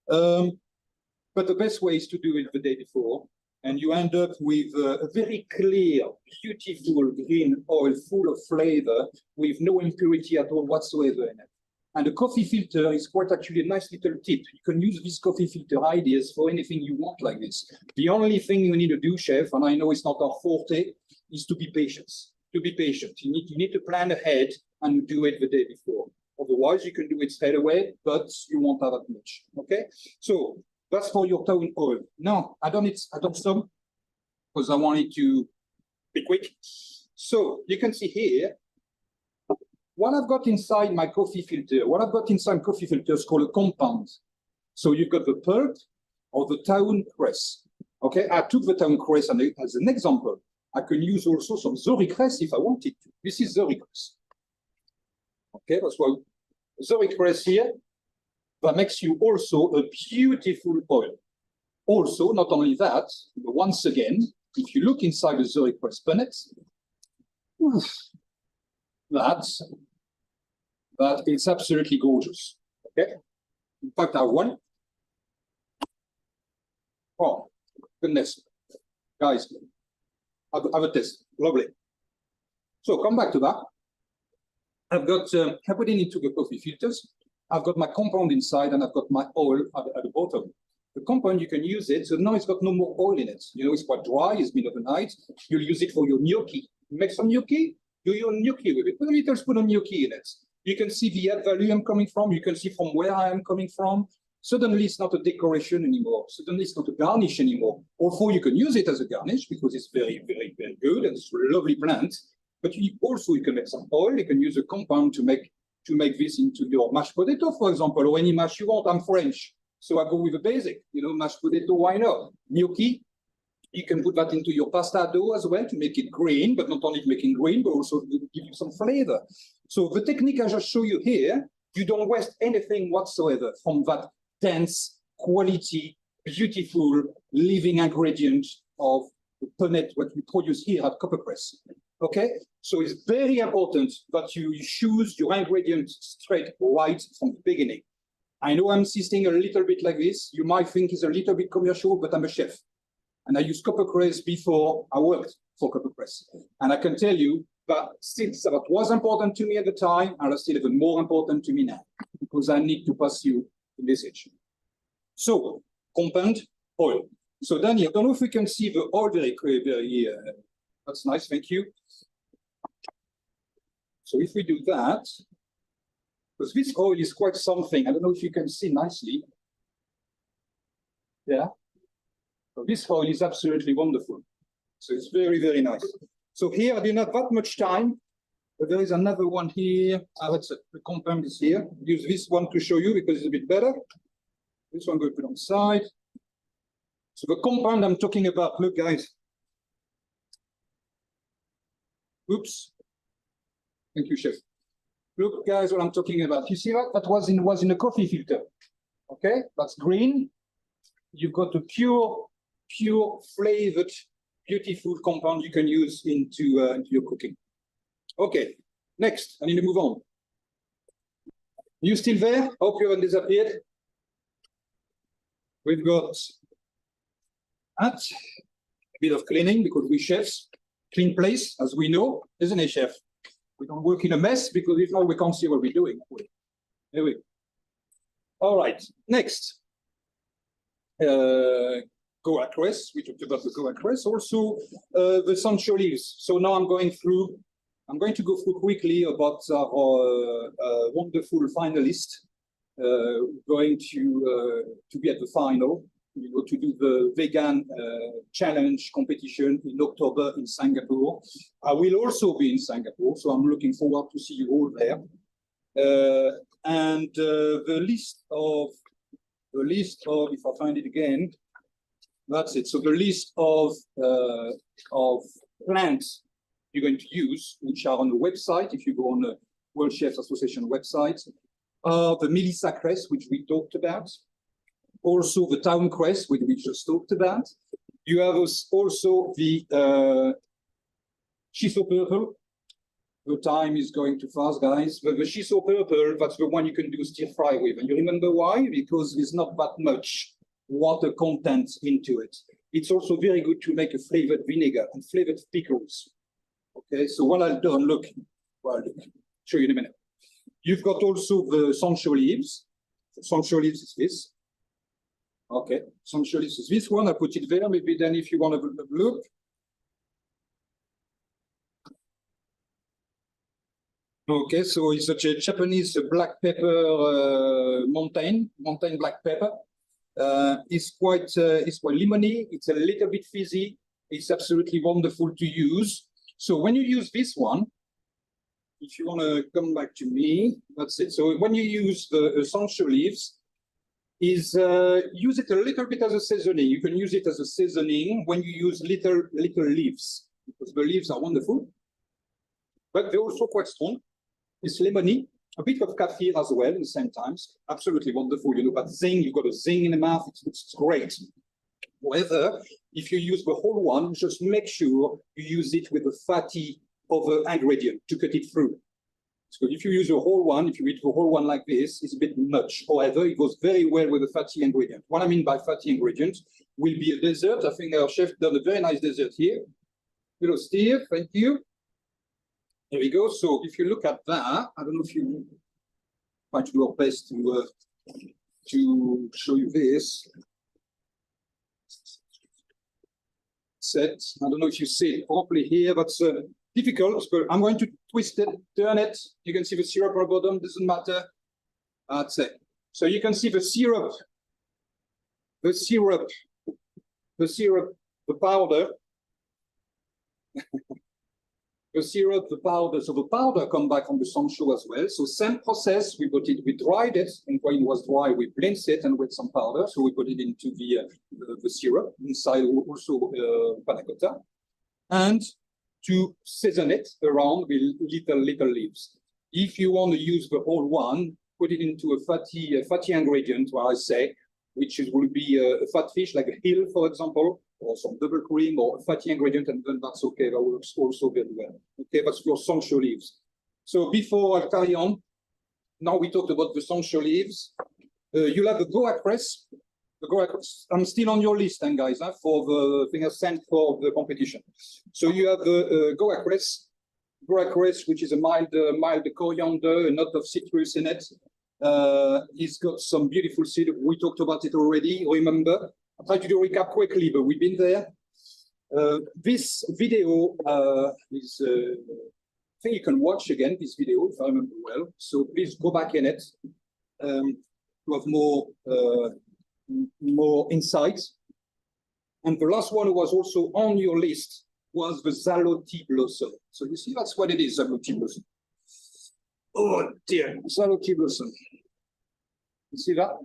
But the best way is to do it the day before, and you end up with a very clear, beautiful green oil full of flavor with no impurity at all whatsoever in it. And the coffee filter is quite actually a nice little tip. You can use these coffee filter ideas for anything you want like this. The only thing you need to do, chef, and I know it's not our forte, is to be patient. To be patient. You need to plan ahead and you do it the day before. Otherwise, you can do it straight away, but you won't have that much. Okay? So that's for your town oil. Now, I don't stop because I wanted to be quick. So you can see here what I've got inside my coffee filter. What I've got inside coffee filter is called a compound. So you've got the pulp or the town cress. Okay, I took the town cress as an example. I can use also some zori cress if I wanted to. This is zori cress. Okay, that's why zori cress here, that makes you also a beautiful oil. Also, not only that, but once again, if you look inside the zori cress punnet, that it's absolutely gorgeous. Okay, in fact, I have one. Oh, goodness, guys, have a test. Lovely. So come back to that. I've got, I put it into the coffee filters. I've got my compound inside and I've got my oil at the bottom. The compound, you can use it. So now it's got no more oil in it. You know, it's quite dry. It's been overnight. You'll use it for your gnocchi. Make some gnocchi. Do your gnocchi with it. Put a little spoon of gnocchi in it. You can see the add value I'm coming from. You can see from where I am coming from. Suddenly, it's not a decoration anymore. Suddenly, it's not a garnish anymore. Although you can use it as a garnish because it's very, very, very good and it's a lovely plant. But you can make some oil. You can use a compound to make this into your mashed potato, for example, or any mash you want. I'm French, so I go with the basic. You know, mashed potato. Why not? Gnocchi. You can put that into your pasta dough as well to make it green, but not only making green, but also to give you some flavor. So the technique I just show you here, you don't waste anything whatsoever from that dense, quality, beautiful, living ingredient of the punnet, what we produce here at Koppert Cress. Okay, so it's very important that you choose your ingredients straight right from the beginning. I know I'm insisting a little bit like this. You might think it's a little bit commercial, but I'm a chef. And I used Koppert Cress before I worked for Koppert Cress. And I can tell you that since that was important to me at the time, and it's still even more important to me now, because I need to pass you the message. So, compound oil. So Danny, I don't know if we can see the oil very clearly. That's nice, thank you. So if we do that, because this oil is quite something, I don't know if you can see nicely. Yeah. So this oil is absolutely wonderful. So it's very, very nice. So here I didn't have that much time, but there is another one here. The compound is here. Use this one to show you because it's a bit better. This one go put on the side. So the compound I'm talking about, look guys. Oops. Thank you, chef. Look, guys, what I'm talking about. You see that? That was in a coffee filter. Okay, that's green. You've got a pure flavored, beautiful compound you can use into your cooking. Okay, next, I need to move on. You still there? Hope you haven't disappeared. We've got a bit of cleaning because we chefs clean place, as we know, isn't it, chef? We don't work in a mess because if not, we can't see what we're doing. Here we go. All right, next. Koppert Cress, we talked about the Koppert Cress, also the essential leaves. So now I'm going to go through quickly about our wonderful finalist going to be at the final. We go to do the vegan challenge competition in October in Singapore. I will also be in Singapore, so I'm looking forward to see you all there. And the list of, if I find it again, that's it. So the list of plants you're going to use, which are on the website, if you go on the World Chefs Association website, are the Melissa cress, which we talked about. Also the town cress, which we just talked about. You have also the shiso purple, The time is going too fast, guys. But the shiso purple, that's the one you can do stir fry with. And you remember why? Because there's not that much water content into it. It's also very good to make a flavored vinegar and flavored pickles. Okay, so what I've done, look, show you in a minute. You've got also the sancho leaves. Sancho leaves is this. Okay, sancho leaves is this one. I put it there. Maybe then if you want to look. Okay, so it's a Japanese black pepper mountain black pepper. It's quite lemony. It's a little bit fizzy. It's absolutely wonderful to use. So when you use this one, if you want to come back to me, that's it. So when you use the sancho leaves, use it a little bit as a seasoning. You can use it as a seasoning when you use little leaves, because the leaves are wonderful, but they're also quite strong. It's lemony, a bit of kaffir as well at the same time. Absolutely wonderful. You know, that zing, you've got a zing in the mouth. It's great. However, if you use the whole one, just make sure you use it with a fatty other ingredient to cut it through. So if you use a whole one, if you eat the whole one like this, it's a bit much. However, it goes very well with a fatty ingredient. What I mean by fatty ingredient will be a dessert. I think our chef done a very nice dessert here. Hello, Steve. Thank you. There we go. So if you look at that, I don't know if you try to do your best to show you this. Set. I don't know if you see it properly here. That's difficult, but I'm going to twist it, turn it. You can see the syrup on the bottom. Doesn't matter. That's it. So you can see the syrup, the powder. The syrup, the powder, so the powder come back on the sancho as well. So same process, we dried it, and when it was dry, we blended it and with some powder. So we put it into the syrup, inside also panna cotta, and to season it around with little leaves. If you want to use the whole one, put it into a fatty ingredient, what I say, which will be a fat fish, like a hill, for example, or some double cream or a fatty ingredient, and then that's okay. That works also very well. Okay, that's your sancho leaves. So before I carry on, now we talked about the sancho leaves. You'll have the Koppert Cress. The Koppert Cress. I'm still on your list, then, guys, for the thing I sent for the competition. So you have the Koppert Cress. Koppert Cress, which is a mild coriander, a note of citrus in it. It's got some beautiful seed. We talked about it already. Remember? I'll try to do a recap quickly, but we've been there. This video is, I think you can watch again this video if I remember well. So please go back in it to have more insights. And the last one who was also on your list was the Zaloty blossom. So you see, that's what it is, Zaloty blossom. Oh dear, Zaloty blossom. You see that?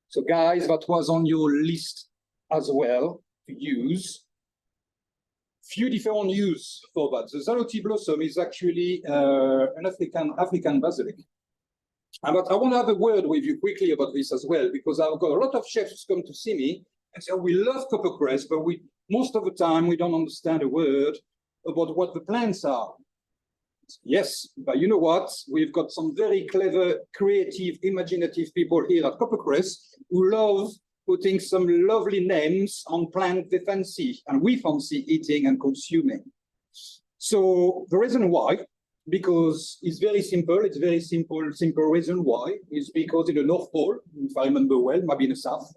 So guys, that was on your list as well to use. Few different use for that. The Zaloty blossom is actually an African basilic. But I want to have a word with you quickly about this as well, because I've got a lot of chefs come to see me and say, oh, we love Koppert Cress, but most of the time we don't understand a word about what the plants are. Yes, but you know what? We've got some very clever, creative, imaginative people here at Koppert Cress who love putting some lovely names on plants they fancy, and we fancy eating and consuming. So the reason why, because it's very simple, simple reason why, is because in the North Pole, if I remember well, maybe in the South,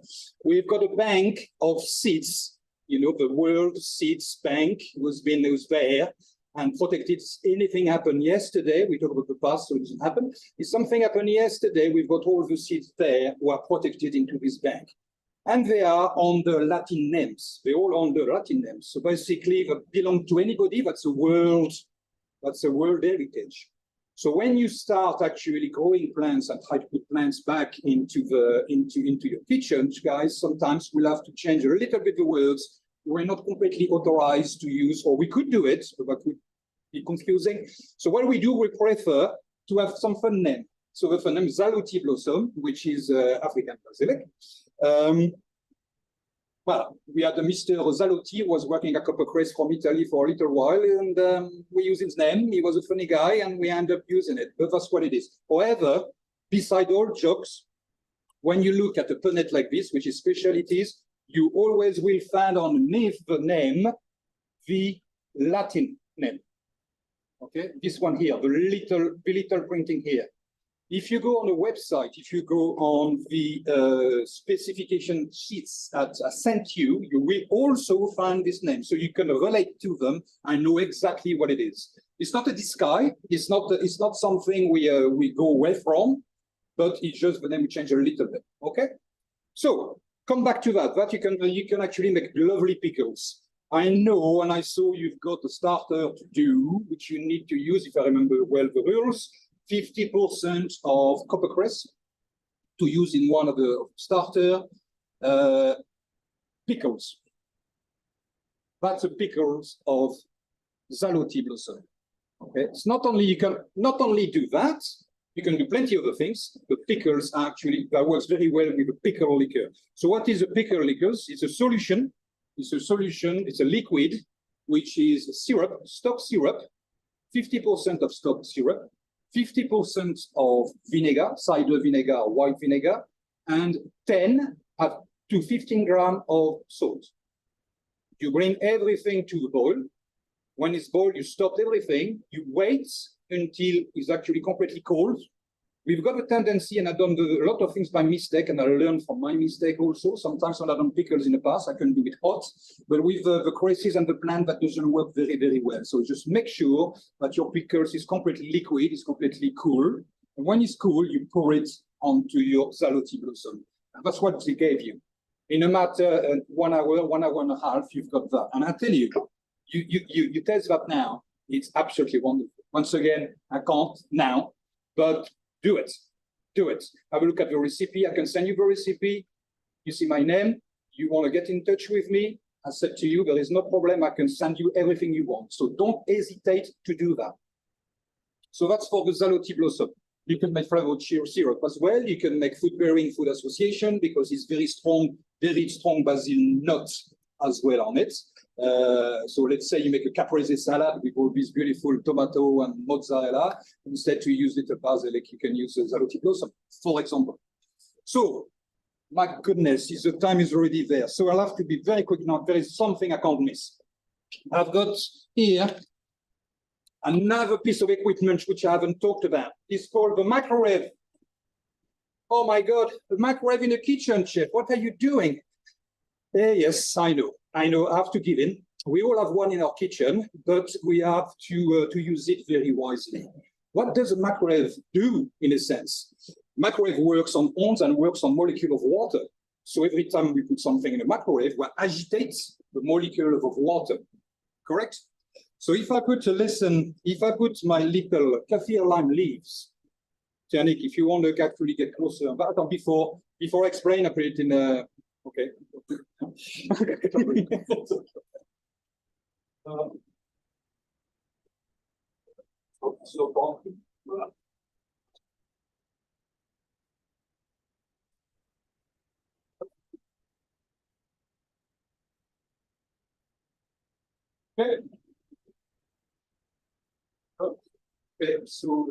we've got a bank of seeds, you know, the World Seeds Bank was there, and protected. Anything happened yesterday, we talk about the past, so it doesn't happen. If something happened yesterday, we've got all the seeds there who are protected into this bank. And they are on the Latin names. They're all on the Latin names. So basically, they belong to anybody. That's a world heritage. So when you start actually growing plants and try to put plants back into your kitchen, guys, sometimes we'll have to change a little bit the words. We're not completely authorized to use, or we could do it, but that would be confusing. So what we do, we prefer to have some fun name. So the fun name is Zaloty blossom, which is African basilic. well, we had Mr. Zalotti, who was working at Koppert Cress from Italy for a little while, and we used his name. He was a funny guy, and we ended up using it, but that's what it is. However, beside all jokes, when you look at a punnet like this, which is specialties, you always will find underneath the name the Latin name. Okay, this one here, the little printing here. If you go on the website, if you go on the specification sheets that I sent you, you will also find this name. So you can relate to them and know exactly what it is. It's not a disguise. It's not something we go away from, but it's just the name we change a little bit. Okay. So come back to that. That you can actually make lovely pickles. I know, and I saw you've got a starter to do, which you need to use, if I remember well the rules. 50% of Koppert Cress to use in one of the starter pickles. That's the pickles of Zalotti blossom. Okay, it's not only you can not only do that, you can do plenty of other things. The pickles actually that works very well with the pickle liquor. So what is a pickle liquor? It's a solution. It's a solution. It's a liquid, which is syrup, stock syrup, 50% of stock syrup. 50% of vinegar, cider vinegar, white vinegar, and 10 up to 15 grams of salt. You bring everything to the boil. When it's boiled, you stop everything. You wait until it's actually completely cold. We've got a tendency, and I've done a lot of things by mistake, and I learned from my mistake also. Sometimes when I've done pickles in the past, I can do it hot, but with the cresses and the plant, that doesn't work very, very well. So just make sure that your pickles is completely liquid, is completely cool. And when it's cool, you pour it onto your Zalotti blossom. And that's what they gave you. In a matter 1 hour, 1 hour and a half, you've got that. And I tell you, you taste that now, it's absolutely wonderful. Once again, I can't now, but do it. Do it. Have a look at the recipe. I can send you the recipe. You see my name. You want to get in touch with me? I said to you, there is no problem. I can send you everything you want. So don't hesitate to do that. So that's for the Zalotti blossom. You can make flavored syrup as well. You can make food pairing, food association, because it's very strong basil nuts as well on it. So let's say you make a caprese salad with all these beautiful tomato and mozzarella. Instead to use little basilic, you can use Zalotti blossom, for example. So, my goodness, the time is already there. So I'll have to be very quick now. There is something I can't miss. I've got here another piece of equipment which I haven't talked about. It's called the microwave. Oh my God, the microwave in the kitchen, chef. What are you doing? Yes, I know. I have to give in. We all have one in our kitchen, but we have to use it very wisely. What does a microwave do, in a sense? Microwave works on ions and works on molecule of water. So every time we put something in a microwave, we agitate the molecule of water, correct? So if I put my little kaffir lime leaves, Tianik, if you want to actually get closer, but before I explain, I put it in a, okay. Okay. Okay, so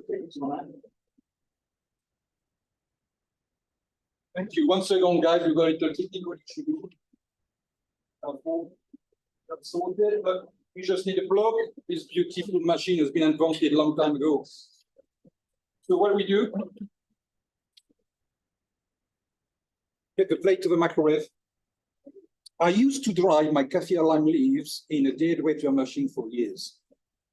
thank you. Once again, guys, we're going to technical issue. That's sorted, but we just need a plug. This beautiful machine has been invented a long time ago. So what do we do? Get the plate to the microwave. I used to dry my kaffir lime leaves in a dead water machine for years.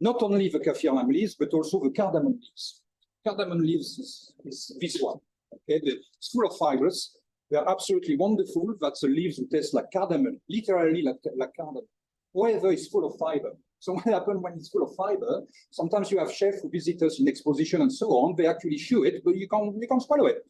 Not only the kaffir lime leaves, but also the cardamom leaves. Cardamom leaves is this one. Okay, it's full of fibers. They're absolutely wonderful. That's the leaves that taste like cardamom, literally like cardamom. However, it's full of fiber. So what happens when it's full of fiber? Sometimes you have chefs who visit us in exposition and so on. They actually chew it, but you can't swallow it.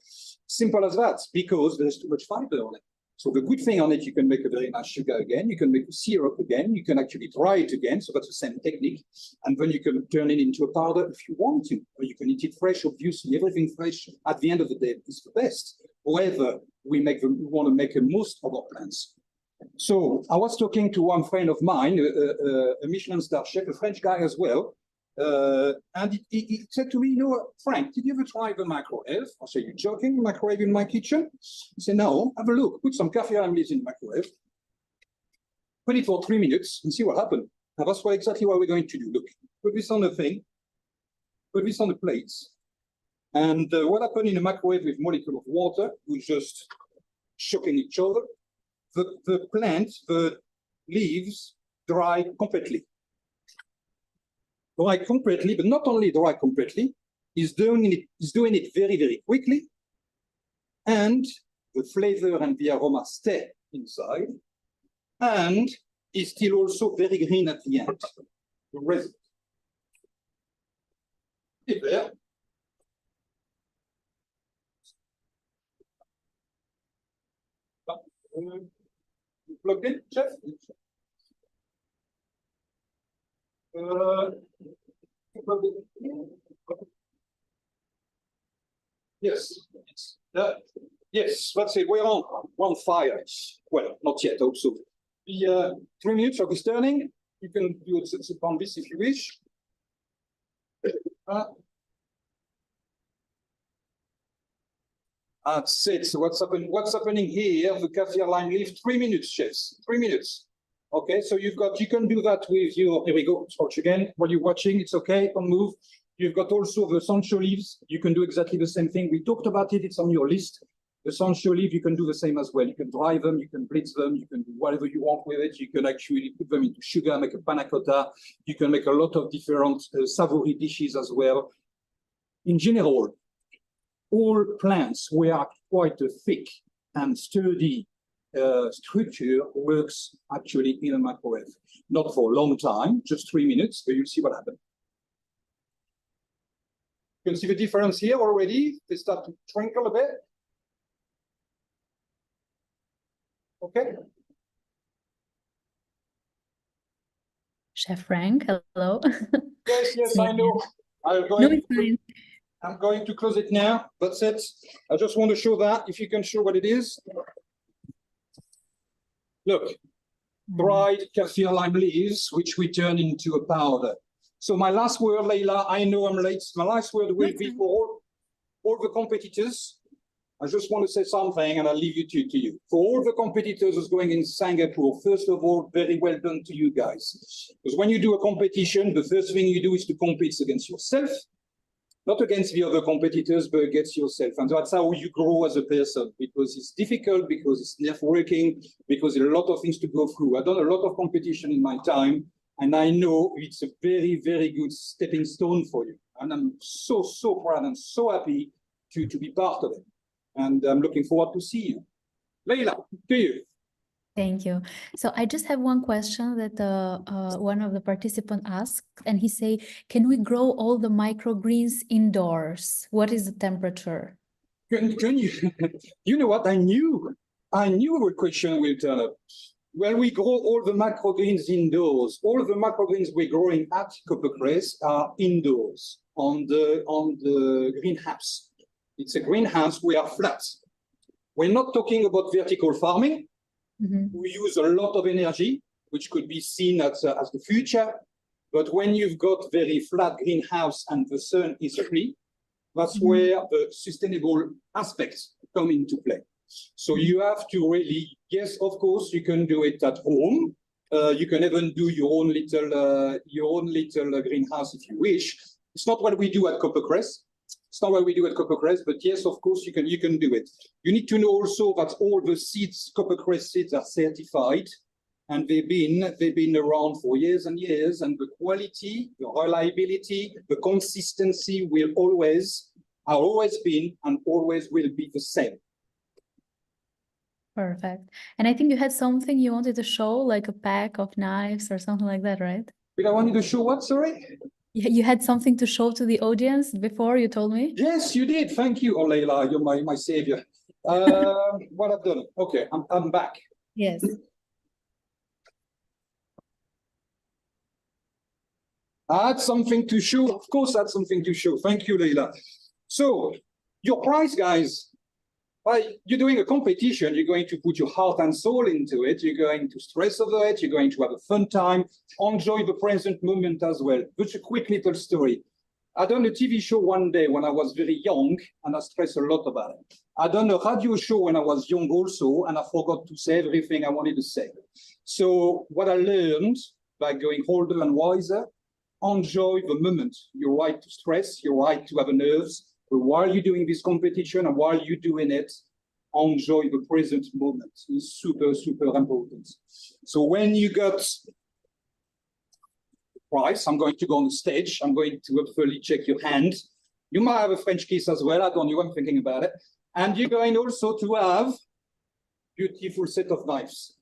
Simple as that, because there's too much fiber on it. So the good thing on it, you can make a very nice sugar again. You can make a syrup again. You can actually dry it again. So that's the same technique. And then you can turn it into a powder if you want to. Or you can eat it fresh, obviously. Everything fresh at the end of the day is the best. However, we want to make the most of our plants. So I was talking to one friend of mine, a Michelin star chef, a French guy as well. And he said to me, you know, Frank, did you ever try the microwave? I said, you joking, microwave in my kitchen? He said, no, have a look, put some kaffir lime leaves in the microwave, put it for 3 minutes and see what happened. And that's exactly what we're going to do. Look, put this on the thing, put this on the plates. And what happened in a microwave with molecule of water was just shocking each other. The plant, the leaves dry completely. Dry completely, but not only dry completely, is doing it very, very quickly. And the flavor and the aroma stay inside. And is still also very green at the end. The resin. It's there. Plugged in, chef? Yes. Yes, that's it. We're on fire. Well, not yet, also. The 3 minutes of the stirring. You can do it upon this if you wish. That's it. So what's happening here? The kaffir lime leaf, 3 minutes, chefs. 3 minutes. Okay, so you can do that with your, here we go, watch again. While you're watching, it's okay, don't move. You've got also the sancho leaves. You can do exactly the same thing. We talked about it, it's on your list. The sancho leaf, you can do the same as well. You can dry them, you can blitz them, you can do whatever you want with it. You can actually put them into sugar, make a panna cotta. You can make a lot of different savory dishes as well. In general, all plants were quite a thick and sturdy structure works actually in a microwave. Not for a long time, just 3 minutes, but you'll see what happens. You can see the difference here already. They start to twinkle a bit. Okay. Chef Frank, hello. Yes, I know. I'm going to close it now. That's it. I just want to show that, if you can show what it is. Look, dried kaffir lime leaves, which we turn into a powder. So my last word, Leila, I know I'm late. My last word will be for all the competitors. I just want to say something and I'll leave it to you. For all the competitors who's going in Singapore, first of all, very well done to you guys. Because when you do a competition, the first thing you do is to compete against yourself, not against the other competitors, but against yourself. And that's how you grow as a person, because it's difficult, because it's networking, because there are a lot of things to go through. I've done a lot of competition in my time, and I know it's a very, very good stepping stone for you. And I'm so, so proud and so happy to be part of it. And I'm looking forward to see you. Leila, to you. Thank you. So I just have one question that one of the participants asked, and he say, can we grow all the microgreens indoors? What is the temperature? Can you? You know what? I knew a question will turn up. Well, we grow all the microgreens indoors. All the microgreens we're growing at Koppert Cress are indoors on the greenhouse. It's a greenhouse, we are flat. We're not talking about vertical farming. We use a lot of energy, which could be seen as the future. But when you've got very flat greenhouse and the sun is free, that's where the sustainable aspects come into play. So you have to really, yes, of course, you can do it at home. You can even do your own little greenhouse if you wish. It's not what we do at Koppert Cress. It's not what we do at Koppert Cress, but yes, of course, you can do it. You need to know also that all the seeds, Koppert Cress seeds, are certified, and they've been around for years and years, and the quality, the reliability, the consistency will always been and always will be the same. Perfect. And I think you had something you wanted to show, like a pack of knives or something like that, right? Did I want you to show what, sorry? You had something to show to the audience before, you told me? Yes, you did. Thank you, Leila. You're my savior. What I've done. Okay, I'm back. Yes. I had something to show. Of course, I had something to show. Thank you, Leila. So, your prize, guys. Well, you're doing a competition, you're going to put your heart and soul into it, you're going to stress over it, you're going to have a fun time, enjoy the present moment as well. Just a quick little story. I done a TV show one day when I was very young, and I stressed a lot about it. I done a radio show when I was young also, and I forgot to say everything I wanted to say. So what I learned by going older and wiser, enjoy the moment. You're right to stress, you're right to have a nerves, but while you're doing this competition and while you're doing it, enjoy the present moment. It's super, super important. So when you got prize, I'm going to go on the stage, I'm going to hopefully check your hand. You might have a French kiss as well, I don't know, I'm thinking about it. And you're going also to have beautiful set of knives.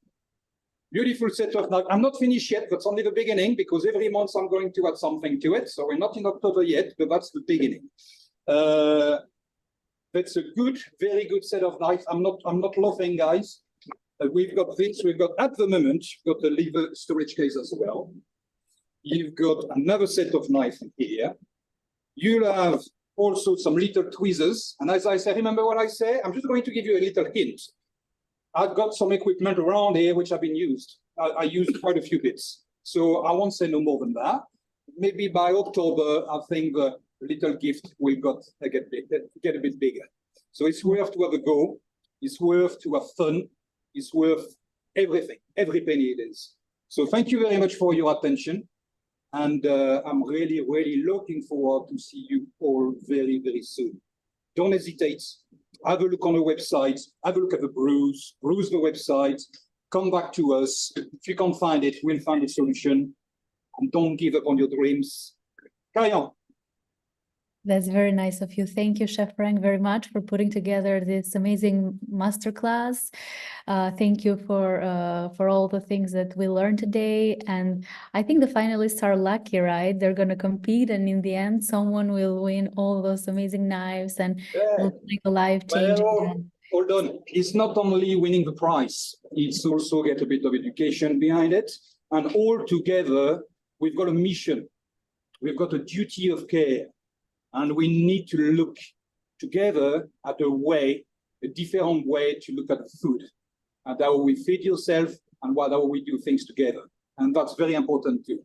Beautiful set of knives. I'm not finished yet, that's only the beginning, because every month I'm going to add something to it. So we're not in October yet, but that's the beginning. That's a good, very good set of knives. I'm not laughing, guys. We've got this, we've got at the moment, we've got the lever storage case as well. You've got another set of knives here. You'll have also some little tweezers. And as I say, remember what I say? I'm just going to give you a little hint. I've got some equipment around here which have been used. I used quite a few bits. So I won't say no more than that. Maybe by October, I think the little gift will get a bit bigger. So it's worth to have a go. It's worth to have fun. It's worth everything, every penny it is. So thank you very much for your attention. And I'm really, really looking forward to see you all very, very soon. Don't hesitate. Have a look on the website. Have a look at the brews the website. Come back to us. If you can't find it, we'll find a solution. And don't give up on your dreams. Carry on. That's very nice of you. Thank you, Chef Franck, very much for putting together this amazing masterclass. Thank you for all the things that we learned today. And I think the finalists are lucky, right? They're going to compete, and in the end, someone will win all those amazing knives and will make a life change. Well, hold on. It's not only winning the prize, it's also get a bit of education behind it. And all together, we've got a mission. We've got a duty of care. And we need to look together at a different way to look at the food, and how we feed yourself and how we do things together. And that's very important too.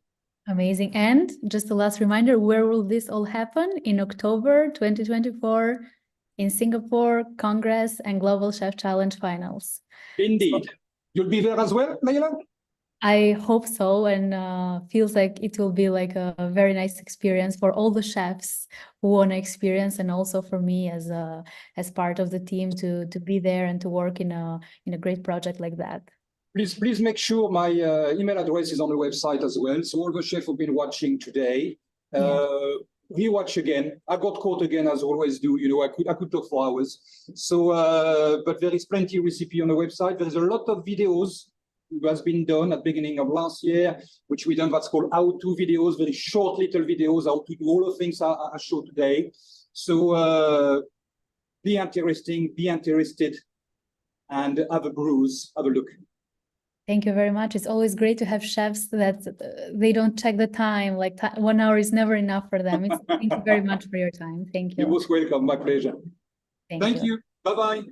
Amazing. And just a last reminder, where will this all happen? In October 2024 in Singapore, Congress and Global Chef Challenge Finals. Indeed. So, you'll be there as well, Leila? I hope so, and feels like it will be like a very nice experience for all the chefs who want to experience, and also for me as part of the team to be there and to work in a great project like that. Please make sure my email address is on the website as well. So all the chefs who've been watching today, rewatch again. I got caught again, as always do. You know, I could talk for hours. So, but there is plenty of recipe on the website. There is a lot of videos that has been done at the beginning of last year, which we done. That's called how-to videos, very short little videos, how to do all the things I showed today. So be interested, and have a brews, have a look. Thank you very much. It's always great to have chefs that they don't check the time. Like 1 hour is never enough for them. Thank you very much for your time. Thank you. You're most welcome. My pleasure. Thank you. Bye-bye.